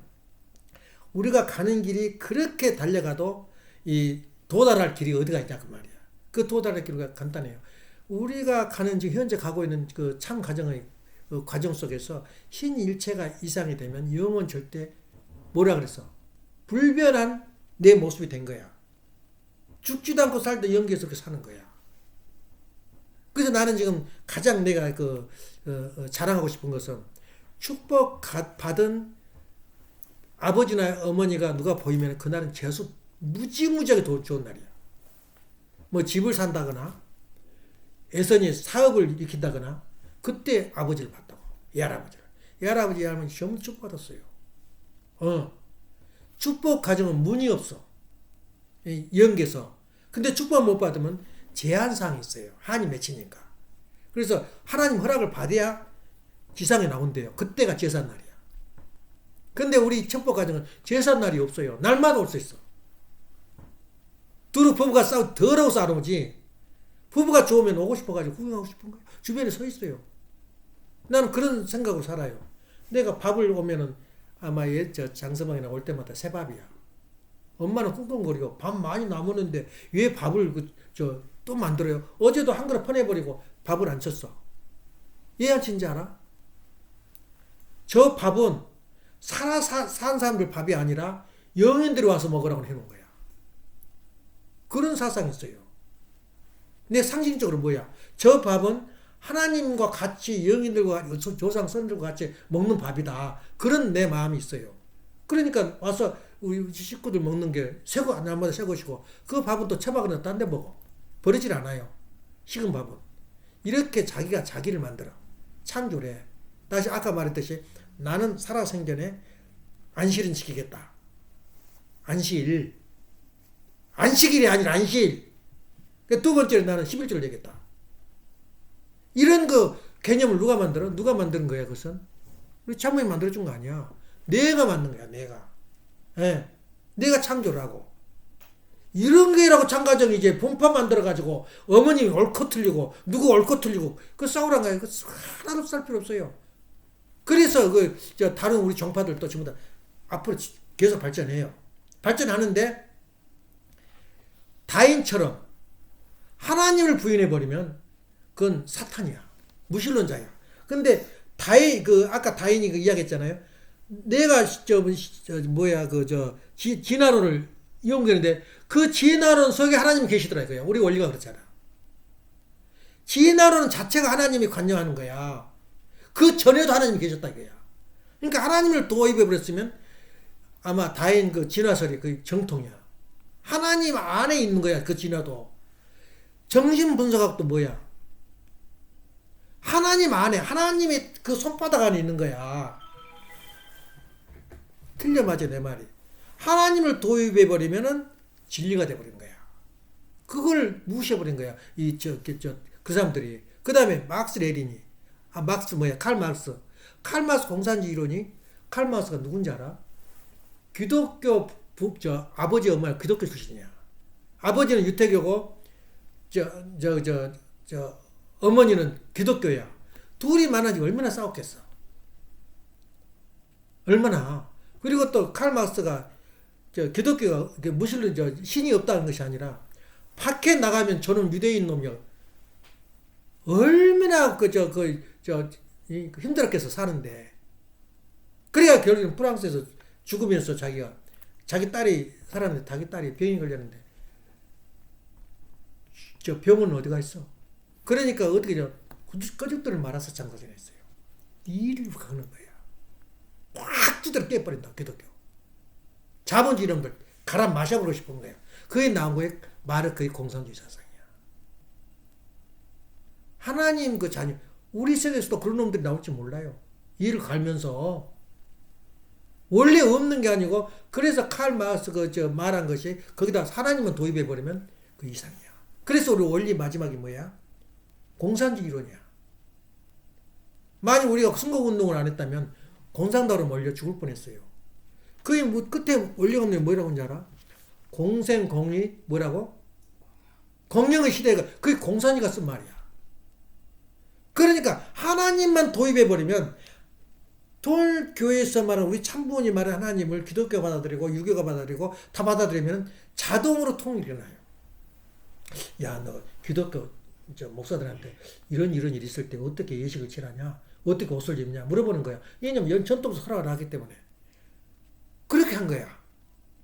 우리가 가는 길이 그렇게 달려가도 이 도달할 길이 어디가 있냐 그 말이야. 그 도달할 길이 간단해요. 우리가 가는 지금 현재 가고 있는 그 참 과정의 그 과정 속에서 신일체가 이상이 되면 영은 절대 뭐라 그랬어? 불변한 내 모습이 된 거야. 죽지도 않고 살도 연기해서 그렇게 사는 거야. 그래서 나는 지금 가장 내가 자랑하고 싶은 것은 축복 받은 아버지나 어머니가 누가 보이면 그날은 재수 무지무지하게 좋은 날이야. 뭐 집을 산다거나 애선이 사업을 일으킨다거나 그때 아버지를 봤다고. 외할아버지를. 외할아버지 할머니 시험 축복 받았어요. 축복 가정은 문이 없어. 연계서. 근데 축복 못 받으면 제한사항이 있어요. 한이 맺히니까. 그래서 하나님 허락을 받아야 지상에 나온대요. 그때가 제삿날이야. 근데 우리 축복 가정은 제삿날이 없어요. 날마다 올 수 있어. 두루 부부가 싸우 더러워서 안 오지. 부부가 좋으면 오고 싶어가지고 구경하고 싶은 거야. 주변에 서 있어요. 나는 그런 생각으로 살아요. 내가 밥을 오면은 아마 장서방이나 올 때마다 새 밥이야. 엄마는 끙끙거리고 밥 많이 남았는데 왜 밥을 또 만들어요? 어제도 한 그릇 퍼내버리고 밥을 안 쳤어. 왜 안 친지 알아? 저 밥은 산 사람들 밥이 아니라 영인들이 와서 먹으라고 해놓은 거야. 그런 사상이 있어요. 근데 상징적으로 뭐야? 저 밥은 하나님과 같이 영인들과 조상 선들과 같이 먹는 밥이다. 그런 내 마음이 있어요. 그러니까 와서 우리 식구들 먹는 게 새거 날마다 새 것이고 그 밥은 또 처박은 딴 데 먹어. 버리질 않아요. 식은 밥은. 이렇게 자기가 자기를 만들어. 창조래. 다시 아까 말했듯이 나는 살아생전에 안실은 지키겠다. 안실. 안식일이 아니라 안실. 두 번째로 나는 11조를 내겠다. 이런 그 개념을 누가 만들어? 누가 만드는 거야, 그것은? 우리 참모님이 만들어준 거 아니야. 내가 만든 거야, 내가. 예. 내가 창조를 하고. 이런 게라고 참가정이 이제 본판 만들어가지고 어머님이 옳고 틀리고 누구 옳고 틀리고 그 싸우란 거야. 그 하나도 쌀 필요 없어요. 그래서 다른 우리 종파들도 전부 다 앞으로 계속 발전해요. 발전하는데 다인처럼 하나님을 부인해버리면 그건 사탄이야. 무신론자야. 근데 아까 다인이 이야기했잖아요. 내가 진화론을 연구했는데 그 진화론 속에 하나님이 계시더라고요. 우리 원리가 그렇잖아. 진화론 자체가 하나님이 관여하는 거야. 그 전에도 하나님이 계셨다 이거야. 그러니까 하나님을 도입해버렸으면 아마 다인 그 진화설이 그 정통이야. 하나님 안에 있는 거야. 그 진화도. 정신분석학도 뭐야? 하나님 안에 하나님의 그 손바닥 안에 있는 거야. 틀려 맞아 내 말이. 하나님을 도입해 버리면은 진리가 돼 버린 거야. 그걸 무시해 버린 거야. 그 사람들이. 그다음에 막스 레린이 칼 막스. 칼 막스 공산주의 이론이 칼 막스가 누군지 알아? 기독교 아버지 엄마가 기독교 출신이야. 아버지는 유태교고 어머니는 기독교야. 둘이 만나지 얼마나 싸웠겠어. 얼마나. 그리고 또 칼 막스가 기독교가 무슬림 신이 없다는 것이 아니라 밖에 나가면 저는 유대인 놈이요. 얼마나 힘들었겠어 사는데. 그래야 결국엔 프랑스에서 죽으면서 자기 딸이 살았는데 자기 딸이 병이 걸렸는데 저 병은 어디가 있어? 그러니까 어떻게 거죽들을 말아서 장사했어요. 일을 가는 거야. 꽉 두드려 깨버린다 기독교. 자본주의 이름들 갈아 마셔보고 싶은 거야. 그게 나온 거에 말은 거의 공산주의 사상이야. 하나님 그 자녀 우리 세대에서도 그런 놈들이 나올지 몰라요. 일을 갈면서 원래 없는 게 아니고 그래서 칼 마르스 말한 것이 거기다 하나님은 도입해 버리면 그 이상이야. 그래서 우리 원리 마지막이 뭐야? 공산주의 이론이야. 만약 우리가 선거운동을 안 했다면 공산당으로 몰려 죽을 뻔했어요. 그게 끝에 원리가 없는 게 뭐라고 하는지 알아? 공생공리 뭐라고? 공영의 시대가 그게 공산주의가 쓴 말이야. 그러니까 하나님만 도입해 버리면 교회에서 말하는 우리 참부모님 말하는 하나님을 기독교 받아들이고 유교가 받아들이고 다 받아들이면 자동으로 통일이 일어나요. 야, 너 기독교 목사들한테 이런 일이 있을 때 어떻게 예식을 치르냐? 어떻게 옷을 입냐? 물어보는 거야. 왜냐면 전통에서 허락을 하기 때문에. 그렇게 한 거야.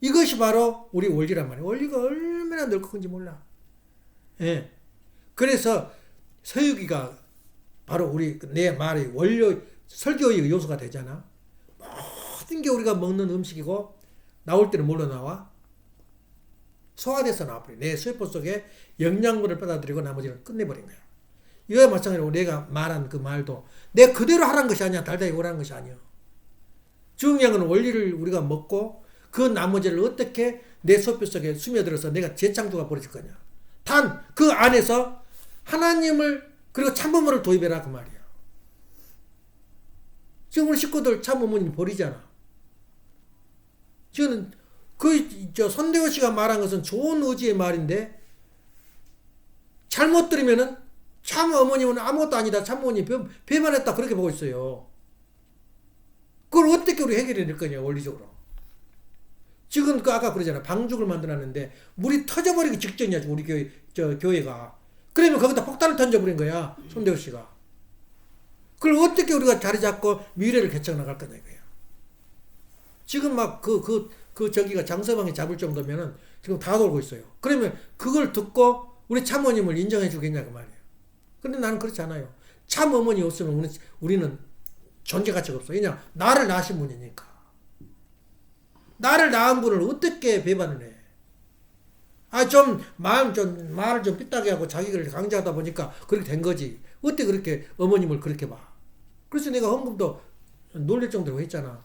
이것이 바로 우리 원리란 말이야. 원리가 얼마나 넓은지 몰라. 예. 그래서 서유기가 바로 내 말이 설교의 요소가 되잖아. 모든 게 우리가 먹는 음식이고 나올 때는 뭘로 나와? 소화돼서 나와버려. 내 세포 속에 영양분을 받아들이고 나머지는 끝내버린 거야. 이거와 마찬가지로 내가 말한 그 말도 내 그대로 하라는 것이 아니야. 달달이 오라는 것이 아니야. 중요한 건 원리를 우리가 먹고 그 나머지를 어떻게 내 세포 속에 스며들어서 내가 재창조가 벌어질 거냐. 단 그 안에서 하나님을 그리고 참부모를 도입해라 그 말이야. 지금 우리 식구들 참부모님 버리잖아. 저는 손대호 씨가 말한 것은 좋은 의지의 말인데 잘못 들으면은 참 어머님은 아무것도 아니다. 참부모님 배반했다 그렇게 보고 있어요. 그걸 어떻게 우리 해결해 낼 거냐 원리적으로. 지금 아까 그러잖아. 방죽을 만들었는데 물이 터져버리기 직전이야 우리 교회가. 그러면 거기다 폭탄을 던져버린 거야 손대호 씨가. 그걸 어떻게 우리가 자리 잡고 미래를 개척 나갈 거냐 이거야. 지금 막 저기가 장서방이 잡을 정도면은 지금 다 돌고 있어요. 그러면 그걸 듣고 우리 참어머님을 인정해 주겠냐 그 말이에요. 근데 나는 그렇지 않아요. 참어머니 없으면 우리는 존재 가치가 없어. 왜냐 나를 낳으신 분이니까. 나를 낳은 분을 어떻게 배반을 해? 말을 좀 삐딱하게 하고 자기를 강조하다 보니까 그렇게 된 거지. 어떻게 그렇게 어머님을 그렇게 봐? 그래서 내가 헌금도 놀랄 정도로 했잖아.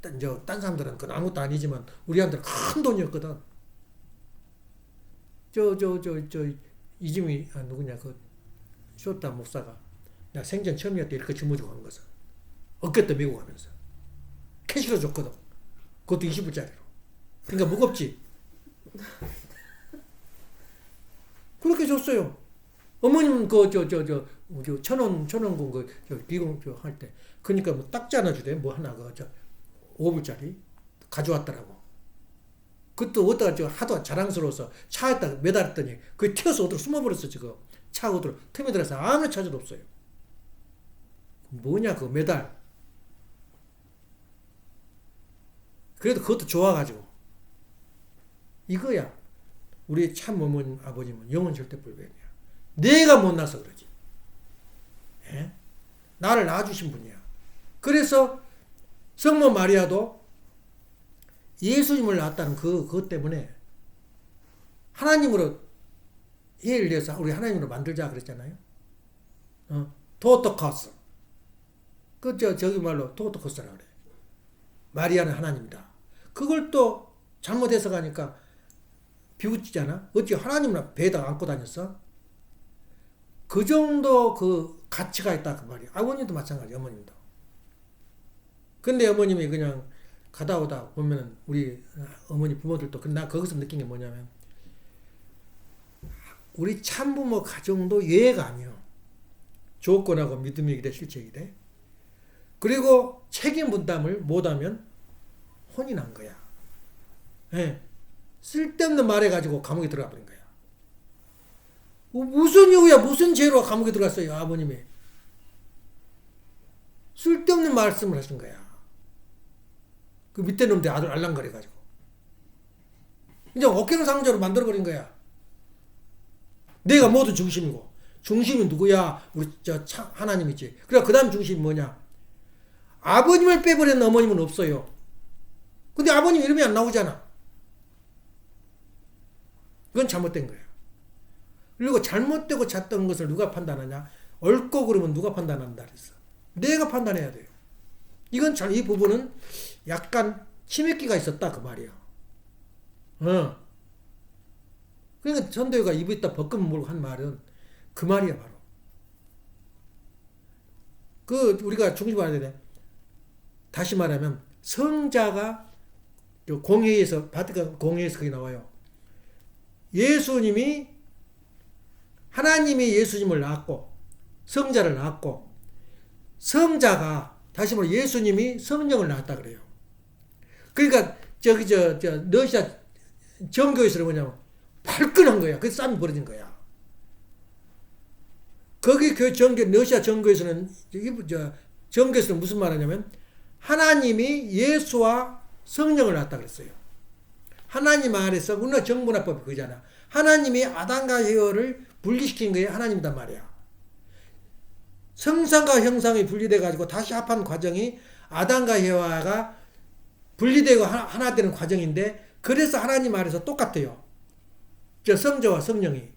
딴 사람들은 그건 아무것도 아니지만 우리한테는 큰 돈이었거든. 이지미 누구냐 쇼타 목사가 나 생전 처음이었대 이렇게 주무주고 한 것은 어깨도 메고 가면서 캐시로 줬거든. 그것도 20불짜리로. 그러니까 무겁지. 그렇게 줬어요. 어머님은 천원군 비공 할 때 그러니까 뭐 딱지 하나 주대 뭐 하나 5불짜리 가져왔더라고. 그것도 어디다가 하도 자랑스러워서 차에다 매달았더니 그게 튀어서 어디로 숨어버렸어 지금. 차 어디로 틈에 들어서 아무리 찾아도 없어요. 뭐냐 그 매달. 그래도 그것도 좋아가지고 이거야. 우리 참 어머님 아버님은 영원 절대 불변이야. 내가 못나서 그러지. 예? 나를 낳아주신 분이야. 그래서 성모 마리아도 예수님을 낳았다는 그것 때문에 하나님으로 예를 내서 우리 하나님으로 만들자 그랬잖아요. 토토커스. 저기 말로 토토커스라고 그래. 마리아는 하나님이다. 그걸 또 잘못 해석하니까 비웃지잖아. 어찌 하나님을 배에다 안고 다녔어? 그 정도 그 가치가 있다 그 말이야. 아버님도 마찬가지, 어머님도. 근데 어머님이 그냥 가다 오다 보면은 우리 어머니 부모들도 나 거기서 느낀 게 뭐냐면 우리 참부모 가정도 예가 아니요. 조건하고 믿음이 기대 실책이 돼. 그리고 책임 분담을 못하면 혼이 난 거야. 예. 쓸데없는 말 해가지고 감옥에 들어가 버린 거야. 무슨 이유야? 무슨 죄로 감옥에 들어갔어요? 아버님이. 쓸데없는 말씀을 하신 거야. 그 밑에 놈들 아들 알랑거려가지고. 이제 억경상조로 만들어버린 거야. 내가 모두 중심이고. 중심은 누구야? 우리 하나님이지. 그래 그 다음 중심이 뭐냐? 아버님을 빼버린 어머님은 없어요. 근데 아버님 이름이 안 나오잖아. 그건 잘못된 거야. 그리고 잘못되고 잤던 것을 누가 판단하냐? 옳고 그러면 누가 판단한다 그랬어. 내가 판단해야 돼요. 이건 이 부분은 약간 치맥기가 있었다 그 말이야. 그러니까 전도회가 입에다 벗금 물고 한 말은 그 말이야 바로. 그 우리가 중심을 알아야 돼. 다시 말하면 성자가 공회에서 바티칸 공회에서 그게 나와요. 예수님이 하나님이 예수님을 낳았고 성자를 낳았고 성자가 다시 말해 예수님이 성령을 낳았다 그래요. 그러니까 러시아 정교에서는 뭐냐면 발끈한 거야. 그래서 싸움이 벌어진 거야. 거기 러시아 정교에서는 정교에서는 무슨 말하냐면 하나님이 예수와 성령을 낳았다 그랬어요. 하나님 아래서 우리가 정문화법이 그거잖아. 하나님이 아담과 헤어를 분리시킨 게 하나님이단 말이야. 성상과 형상이 분리돼 가지고 다시 합한 과정이 아담과 헤와가 분리되고 하나 되는 과정인데 그래서 하나님 아래서 똑같아요. 성자와 성령이.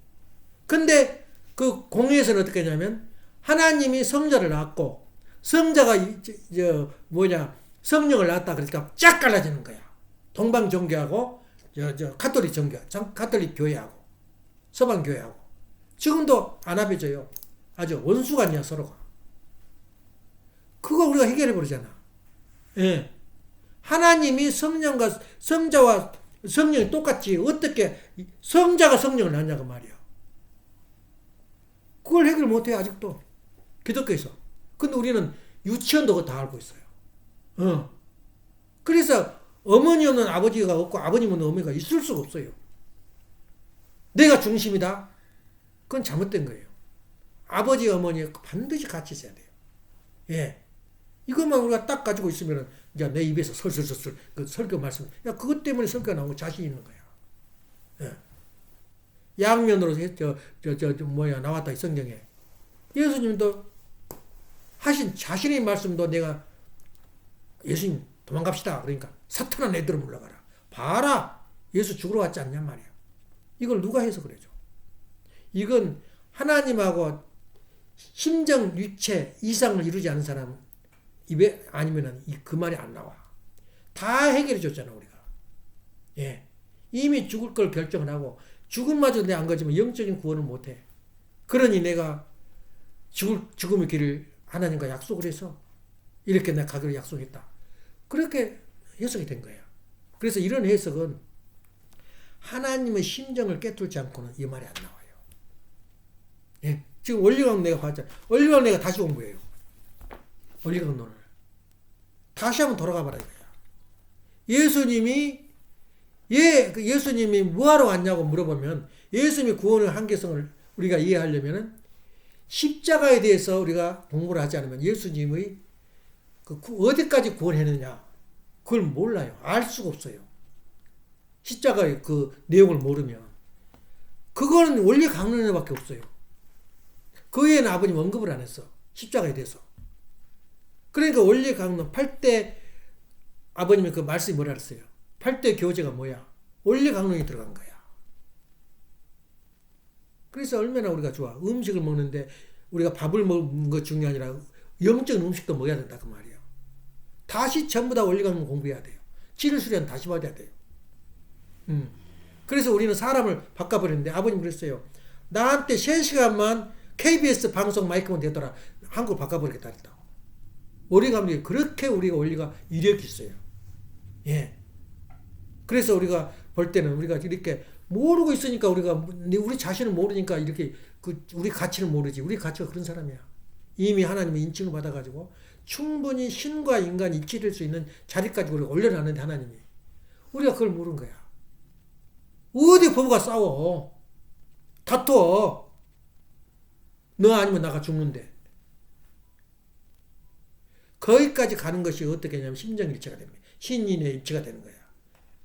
근데 그 공회에서는 어떻게 하냐면 하나님이 성자를 낳았고 성자가 성령을 낳았다 그러니까 쫙 갈라지는 거야. 동방 종교하고 가톨릭 종교, 가톨릭 교회하고 서방 교회하고 지금도 안 합해져요. 아주 원수관이야 서로가. 그거 우리가 해결해 버리잖아. 예. 하나님이 성자와 성령이 똑같지 어떻게 성자가 성령을 낳냐고 말이야. 그걸 해결 못해 아직도 기독교에서. 근데 우리는 유치원도 그거 다 알고 있어요. 그래서 어머니 없는 아버지가 없고 아버님 없는 어머니가 있을 수가 없어요. 내가 중심이다? 그건 잘못된 거예요. 아버지 어머니 반드시 같이 있어야 돼요. 예. 이것만 우리가 딱 가지고 있으면 이제 내 입에서 설설설설 그 설교 말씀 그것 때문에 설교가 나오고 자신 있는 거야. 예. 양면으로 나왔다 이 성경에 예수님도 하신 자신의 말씀도 내가 예수님 도망갑시다 그러니까 사탄아 내들어 물러가라. 봐라 예수 죽으러 왔지 않냐 말이야. 이걸 누가 해서 그래죠? 이건 하나님하고 심정 육체 이상을 이루지 않은 사람 입에 아니면은 그 말이 안 나와. 다 해결해 줬잖아 우리가. 예, 이미 죽을 걸 결정을 하고 죽음마저 내 안 가지면 영적인 구원을 못해. 그러니 내가 죽음의 길을 하나님과 약속을 해서 이렇게 내가 가기로 약속했다. 그렇게 해석이 된 거야. 그래서 이런 해석은 하나님의 심정을 깨뚫지 않고는 이 말이 안 나와요. 예. 지금 원리강 내가 봤잖아. 원리강 내가 다시 온 거예요. 원리강론을. 다시 한번 돌아가 봐라 이거야. 예수님이 뭐하러 왔냐고 물어보면 예수님이 구원의 한계성을 우리가 이해하려면은 십자가에 대해서 우리가 공부를 하지 않으면 예수님의 어디까지 구원했느냐 그걸 몰라요. 알 수가 없어요. 십자가의 그 내용을 모르면 그거는 원리 강론에밖에 없어요. 그 외에는 아버님 언급을 안 했어. 십자가에 대해서. 그러니까 원리 강론 8대 아버님의 그 말씀이 뭐라 그랬어요? 8대 교제가 뭐야? 원리 강론이 들어간 거야. 그래서 얼마나 우리가 좋아. 음식을 먹는데 우리가 밥을 먹는 것 중요한 아니라 영적인 음식도 먹어야 된다 그 말이에요. 다시 전부 다 원리가 공부해야 돼요. 지를 수련 다시 받아야 돼요. 그래서 우리는 사람을 바꿔버렸는데 아버님 그랬어요. 나한테 3시간만 KBS 방송 마이크만 되더라. 한국을 바꿔버리겠다 했다고. 우리 감독이 그렇게 우리가 원리가 이력이 있어요. 예. 그래서 우리가 볼 때는 우리가 이렇게 모르고 있으니까 우리 자신을 모르니까 이렇게 우리 가치를 모르지. 우리 가치가 그런 사람이야. 이미 하나님의 인칭을 받아가지고 충분히 신과 인간이 일치될 수 있는 자리까지 우리가 올려놨는데 하나님이 우리가 그걸 모르는 거야. 어디 부부가 싸워 다투어 너 아니면 나가 죽는데 거기까지 가는 것이 어떻게 하냐면 심정일치가 됩니다. 신인의 일치가 되는 거야.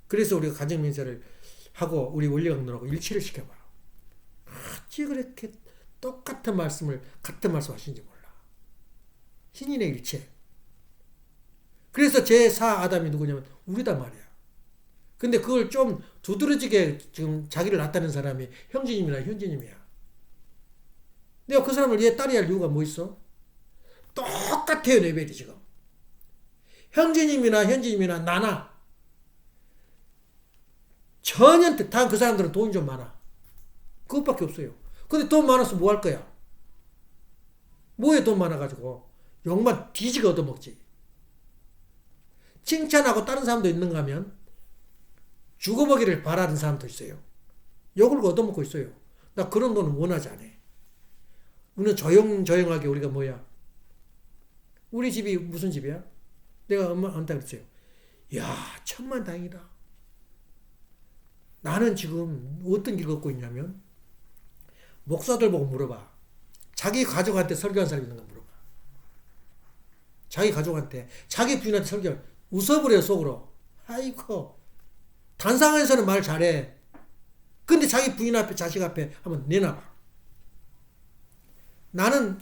그래서 우리가 가정민사를 하고 우리 원리강론하고 일치를 시켜봐. 어찌 그렇게 똑같은 말씀을 같은 말씀 하시는지 몰라. 신인의 일체. 그래서 제4 아담이 누구냐면 우리다 말이야. 근데 그걸 좀 두드러지게 지금 자기를 나타낸 사람이 형제님이나 현재님이야. 내가 그 사람을 얘 딸이 할 이유가 뭐 있어? 똑같아요, 레벨이 지금. 형제님이나 현재님이나 나나 전혀 다 그 사람들은 돈이 좀 많아. 그것밖에 없어요. 근데 돈 많아서 뭐 할 거야? 뭐에 돈 많아가지고 욕만 뒤지게 얻어먹지. 칭찬하고 다른 사람도 있는가 하면 죽어보기를 바라는 사람도 있어요. 욕을 얻어먹고 있어요. 나 그런 돈은 원하지 않아. 우리는 조용하게 우리가 뭐야? 우리 집이 무슨 집이야? 내가 엄마한테 그랬어요. 야, 천만다행이다. 나는 지금 어떤 길 걷고 있냐면 목사들 보고 물어봐. 자기 가족한테 설교한 사람 있는가 물어봐. 자기 가족한테 자기 부인한테 설교 웃어버려 속으로. 아이고 단상에서는 말 잘해. 근데 자기 부인 앞에 자식 앞에 한번 내놔봐. 나는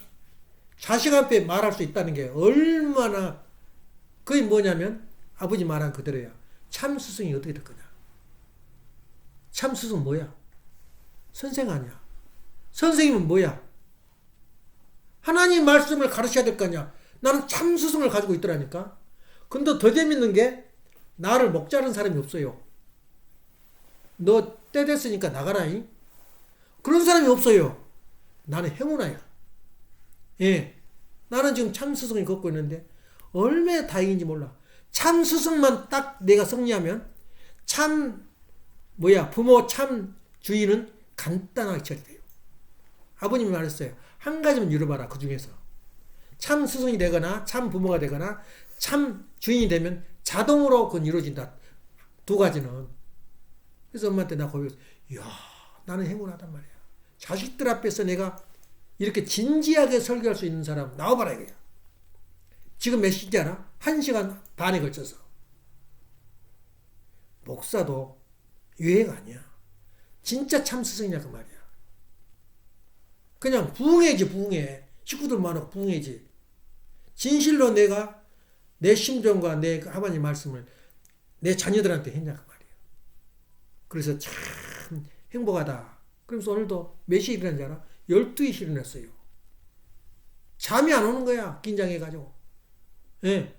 자식 앞에 말할 수 있다는 게 얼마나 그게 뭐냐면 아버지 말한 그대로야. 참 스승이 어떻게 될 거냐. 참 스승은 뭐야? 선생 아니야. 선생님은 뭐야? 하나님 말씀을 가르쳐야 될 거 아니야. 나는 참 스승을 가지고 있더라니까. 근데 더 재밌는 게 나를 먹자는 사람이 없어요. 너 때 됐으니까 나가라잉. 그런 사람이 없어요. 나는 행운아야. 예. 나는 지금 참 스승이 걷고 있는데 얼마나 다행인지 몰라. 참 스승만 딱 내가 승리하면 참 부모 참 주인은 간단하게 처리돼요. 아버님이 말했어요. 한 가지만 이뤄봐라. 그 중에서 참 스승이 되거나 참 부모가 되거나 참 주인이 되면 자동으로 그건 이루어진다. 두 가지는. 그래서 엄마한테 나 고백했어. 이야, 나는 행운하단 말이야. 자식들 앞에서 내가 이렇게 진지하게 설교할 수 있는 사람 나와봐라 이거야. 지금 몇 시인지 알아? 1시간 반에 걸쳐서. 목사도 유해가 아니야. 진짜 참 스승이냐 그 말이야. 그냥 부흥회지 부흥회. 식구들 많고 부흥회지. 진실로 내가 내 심정과 내 하나님 말씀을 내 자녀들한테 했냐 그 말이야. 그래서 참 행복하다. 그래서 오늘도 몇 시에 일어난지 알아? 12시에 일어났어요. 잠이 안 오는 거야. 긴장해가지고. 예.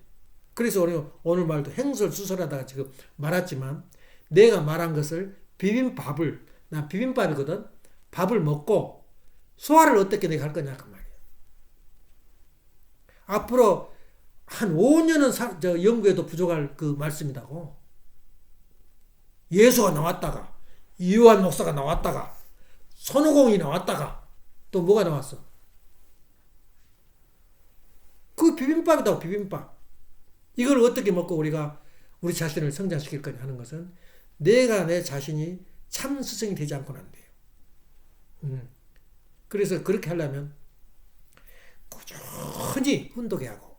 그래서 오늘 말도 행설수설하다가 지금 말았지만 내가 말한 것을 난 비빔밥이거든. 밥을 먹고 소화를 어떻게 내가 할 거냐 그 말이야. 앞으로 한 5년은 연구해도 부족할 그 말씀이라고. 예수가 나왔다가 이요한 목사가 나왔다가 손오공이 나왔다가 또 뭐가 나왔어? 그 비빔밥이다. 비빔밥. 이걸 어떻게 먹고 우리가 우리 자신을 성장시킬 거냐 하는 것은 내가 내 자신이 참 스승이 되지 않고는 안 돼요. 그래서 그렇게 하려면 꾸준히 훈독해야 하고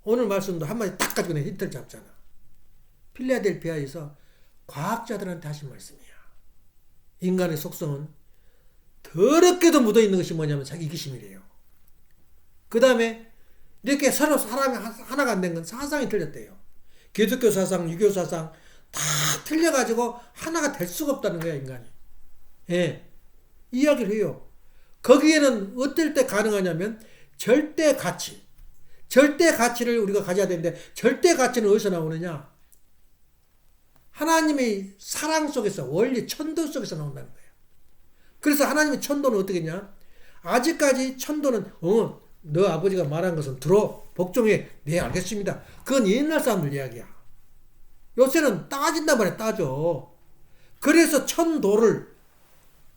오늘 말씀도 한마디 딱 가지고 내 힌트를 잡잖아. 필라델피아에서 과학자들한테 하신 말씀이야. 인간의 속성은 더럽게도 묻어있는 것이 뭐냐면 자기 이기심이래요. 그 다음에 이렇게 서로 사람이 하나가 안 된 건 사상이 틀렸대요. 기독교 사상, 유교 사상 다 틀려가지고 하나가 될 수가 없다는 거야 인간이. 예, 이야기를 해요. 거기에는 어떨 때 가능하냐면 절대 가치. 절대 가치를 우리가 가져야 되는데 절대 가치는 어디서 나오느냐? 하나님의 사랑 속에서 원리 천도 속에서 나온다는 거예요. 그래서 하나님의 천도는 어떻게 했냐? 아직까지 천도는 너 아버지가 말한 것은 들어 복종해. 네 알겠습니다. 그건 옛날 사람들 이야기야. 요새는 따진단 말이야. 따져. 그래서 천도를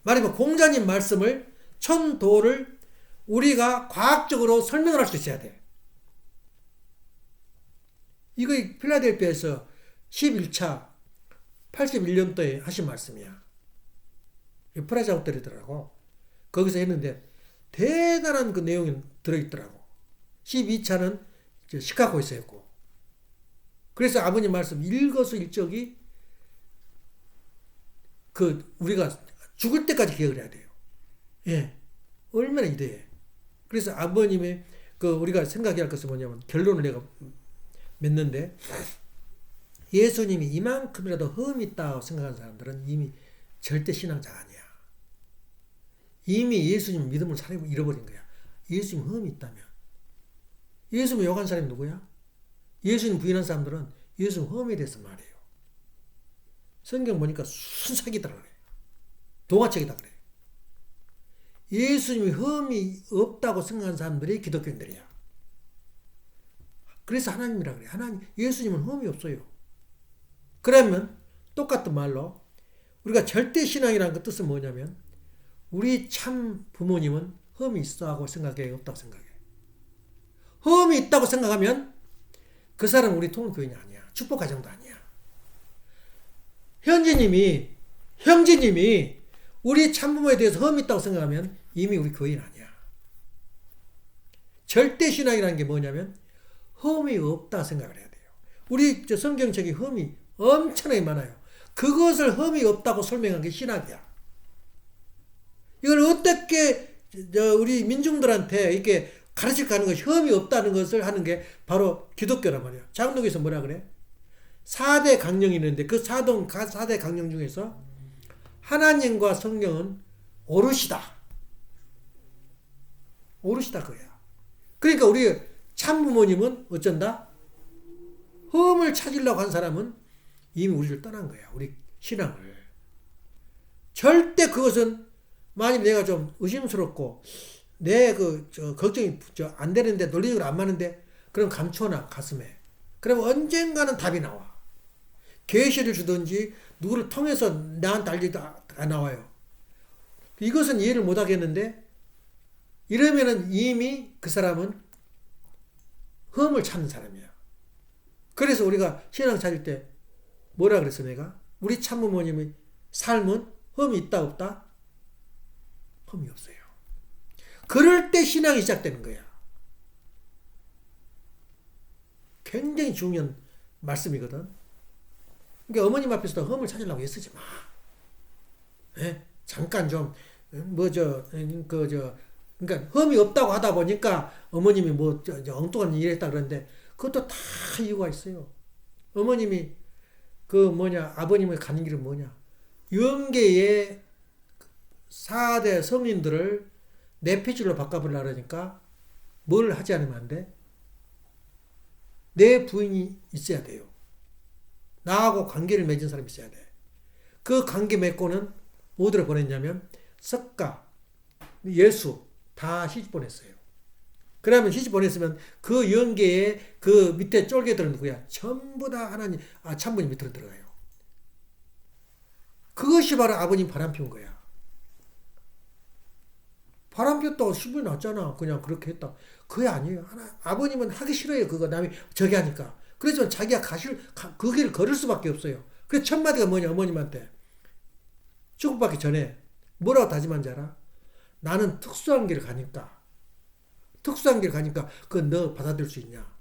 말하면 공자님 말씀을 천도를 우리가 과학적으로 설명을 할 수 있어야 돼. 이거 필라델피아에서 11차 81년도에 하신 말씀이야. 프라자 호텔이더라고. 거기서 했는데 대단한 그 내용이 들어있더라고. 12차는 시카고에서 했고. 그래서 아버님 말씀 일거수일적이 우리가 죽을 때까지 기억을 해야 돼요. 예. 얼마나 이대해. 그래서 아버님의 우리가 생각해야 할 것은 뭐냐면 결론을 내가 맺는데 예수님이 이만큼이라도 흠이 있다고 생각하는 사람들은 이미 절대 신앙자가 아니야. 이미 예수님 믿음을 잃어버린 거야. 예수님 흠이 있다면. 예수님 욕한 사람이 누구야? 예수님 부인한 사람들은 예수님 흠에 대해서 말해요. 성경 보니까 순사기다 그래. 동화책이다 그래. 예수님이 흠이 없다고 생각하는 사람들이 기독교인들이야. 그래서 하나님이라 그래. 예수님은 흠이 없어요. 그러면 똑같은 말로 우리가 절대신앙이라는 그 뜻은 뭐냐면 우리 참 부모님은 흠이 있어 하고 생각해? 없다고 생각해? 흠이 있다고 생각하면 그 사람은 우리 통일교인이 아니야. 축복가정도 아니야. 형제님이 우리 참부모에 대해서 흠이 있다고 생각하면 이미 우리 교인 아니야. 절대신앙이라는 게 뭐냐면 흠이 없다 생각을 해야 돼요. 우리 성경책에 흠이 엄청나게 많아요. 그것을 흠이 없다고 설명한 게 신학이야. 이걸 어떻게 우리 민중들한테 이렇게 가르쳐 가는 것이 흠이 없다는 것을 하는 게 바로 기독교란 말이야. 장독에서 뭐라 그래? 4대 강령이 있는데 그 4대 강령 중에서 하나님과 성경은 오롯이다. 오롯이다 그거야. 그러니까 우리 참부모님은 어쩐다? 흠을 찾으려고 한 사람은 이미 우리를 떠난 거야. 우리 신앙을. 절대 그것은 만약 내가 좀 의심스럽고 내 걱정이 안 되는데 논리적으로 안 맞는데 그럼 감춰놔 가슴에. 그럼 언젠가는 답이 나와. 계시를 주든지 누구를 통해서 나한테 알리도 안 나와요. 이것은 이해를 못 하겠는데 이러면은 이미 그 사람은 흠을 찾는 사람이야. 그래서 우리가 신앙 찾을 때 뭐라 그랬어 내가? 우리 참부모님의 삶은 흠이 있다 없다? 흠이 없어요. 그럴 때 신앙이 시작되는 거야. 굉장히 중요한 말씀이거든. 그러니까 어머님 앞에서 흠을 찾으려고 애쓰지 마. 예? 잠깐 좀 그러니까 흠이 없다고 하다 보니까 어머님이 엉뚱한 일을 했다 그러는데 그것도 다 이유가 있어요. 어머님이 아버님의 가는 길은 뭐냐? 영계의 4대 성인들을 내 핏줄로 바꿔보려고 그러니까 뭘 하지 않으면 안 돼? 내 부인이 있어야 돼요. 나하고 관계를 맺은 사람이 있어야 돼. 그 관계 맺고는 어디로 보냈냐면 석가, 예수 다 시집 보냈어요. 그러면 시집 보냈으면 그 영계의 그 밑에 쫄개들은 누구야? 전부 다 하나님, 참부님 밑으로 들어가요. 그것이 바로 아버님 바람 피운 거야. 바람 피웠다고 신분이 났잖아. 그냥 그렇게 했다. 그게 아니에요. 아버님은 하기 싫어요. 그거 남이 저기 하니까. 그래서 자기가 그 길을 걸을 수밖에 없어요. 그래서 첫 마디가 뭐냐 어머님한테. 축복받기 전에 뭐라고 다짐한지 알아? 나는 특수한 길을 가니까 그건 너 받아들일 수 있냐?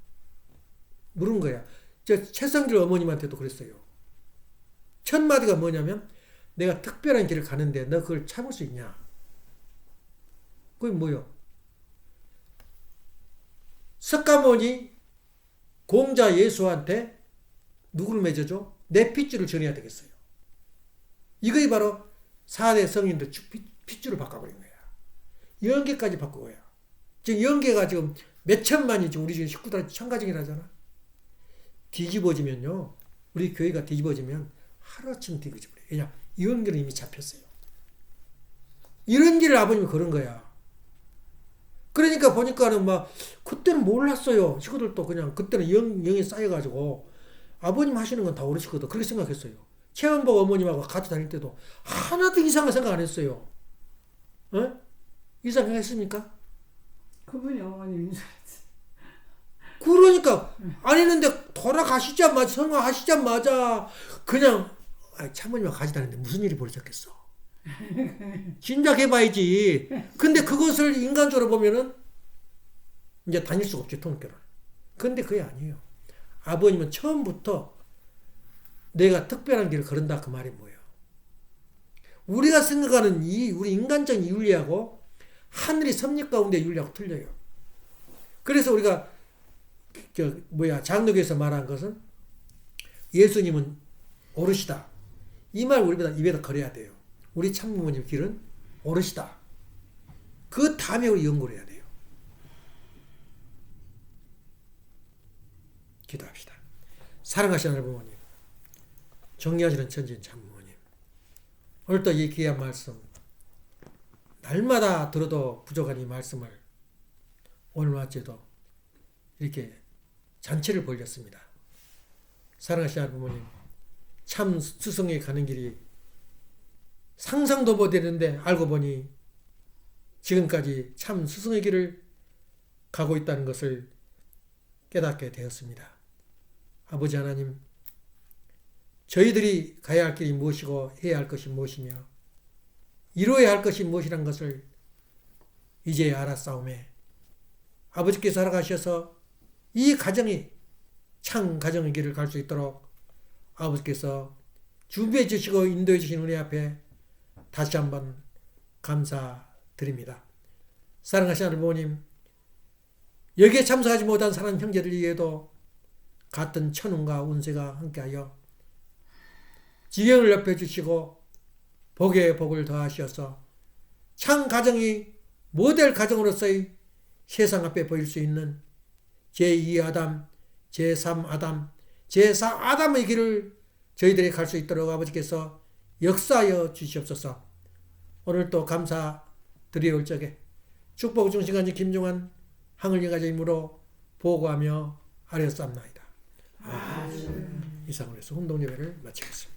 물은 거야. 최성길 어머님한테도 그랬어요. 첫 마디가 뭐냐면 내가 특별한 길을 가는데 너 그걸 참을 수 있냐? 그게 뭐요? 석가모니 공자 예수한테 누구를 맺어줘? 내 핏줄을 전해야 되겠어요. 이것이 바로 4대 성인들 핏줄을 바꿔버린 거야. 영계까지 바꾸고요. 지금 영계가 지금 몇 천만이 지금 우리 지금 식구들 참가정이라잖아. 뒤집어지면요. 우리 교회가 뒤집어지면 하루아침 뒤집어져요. 왜냐? 영계는 이미 잡혔어요. 이런 길을 아버님이 걸은 거야. 그러니까 보니까는 막 그때는 몰랐어요. 식구들도 그냥 그때는 영이 쌓여가지고 아버님 하시는 건 다 옳으시거든. 그렇게 생각했어요. 최원복 어머님하고 같이 다닐 때도 하나도 이상한 생각 안 했어요. 어? 이상했습니까? 그분이 어머님인 줄 알았지. 그러니까 안 했는데 돌아가시자마자 성화하시자마자 그냥 참모님하고 같이 다니는데 무슨 일이 벌어졌겠어. 진작 해봐야지. 근데 그것을 인간적으로 보면은 이제 다닐 수가 없지, 통일교를. 근데 그게 아니에요. 아버님은 처음부터 내가 특별한 길을 걸은다 그 말이 뭐예요? 우리가 생각하는 우리 인간적인 윤리하고 하늘이 섭리 가운데 윤리하고 틀려요. 그래서 우리가 장로교에서 말한 것은 예수님은 오르시다. 이 말 우리보다 입에다 걸어야 돼요. 우리 참부모님 길은 오르시다. 그 다음에 우리 연구를 해야 돼요. 기도합시다. 사랑하시는 부모님, 정리하시는 천진 참부모님, 오늘도 이 귀한 말씀, 날마다 들어도 부족한 이 말씀을 오늘 마치도 이렇게 잔치를 벌렸습니다. 사랑하시는 부모님, 참 스승에 가는 길이 상상도 못했는데 알고 보니 지금까지 참 스승의 길을 가고 있다는 것을 깨닫게 되었습니다. 아버지 하나님, 저희들이 가야 할 길이 무엇이고 해야 할 것이 무엇이며 이루어야 할 것이 무엇이란 것을 이제 알았사오매 아버지께서 살아가셔서 이 가정이 참 가정의 길을 갈 수 있도록 아버지께서 준비해 주시고 인도해 주신 은혜 앞에 다시 한번 감사드립니다. 사랑하시는 부모님, 여기에 참석하지 못한 사랑하는 형제들 위에도 같은 천운과 운세가 함께하여 지경을 넓혀주시고 복에 복을 더하셔서 참 가정이 모델 가정으로서의 세상 앞에 보일 수 있는 제2아담, 제3아담, 제4아담의 길을 저희들이 갈 수 있도록 아버지께서 역사하여 주시옵소서. 오늘 또 감사드리올 적에 축복 중심간지 김종환 항을리 가정이므로 보고하며 아뢰었사옵나이다. 이상으로 해서 혼동예배를 마치겠습니다.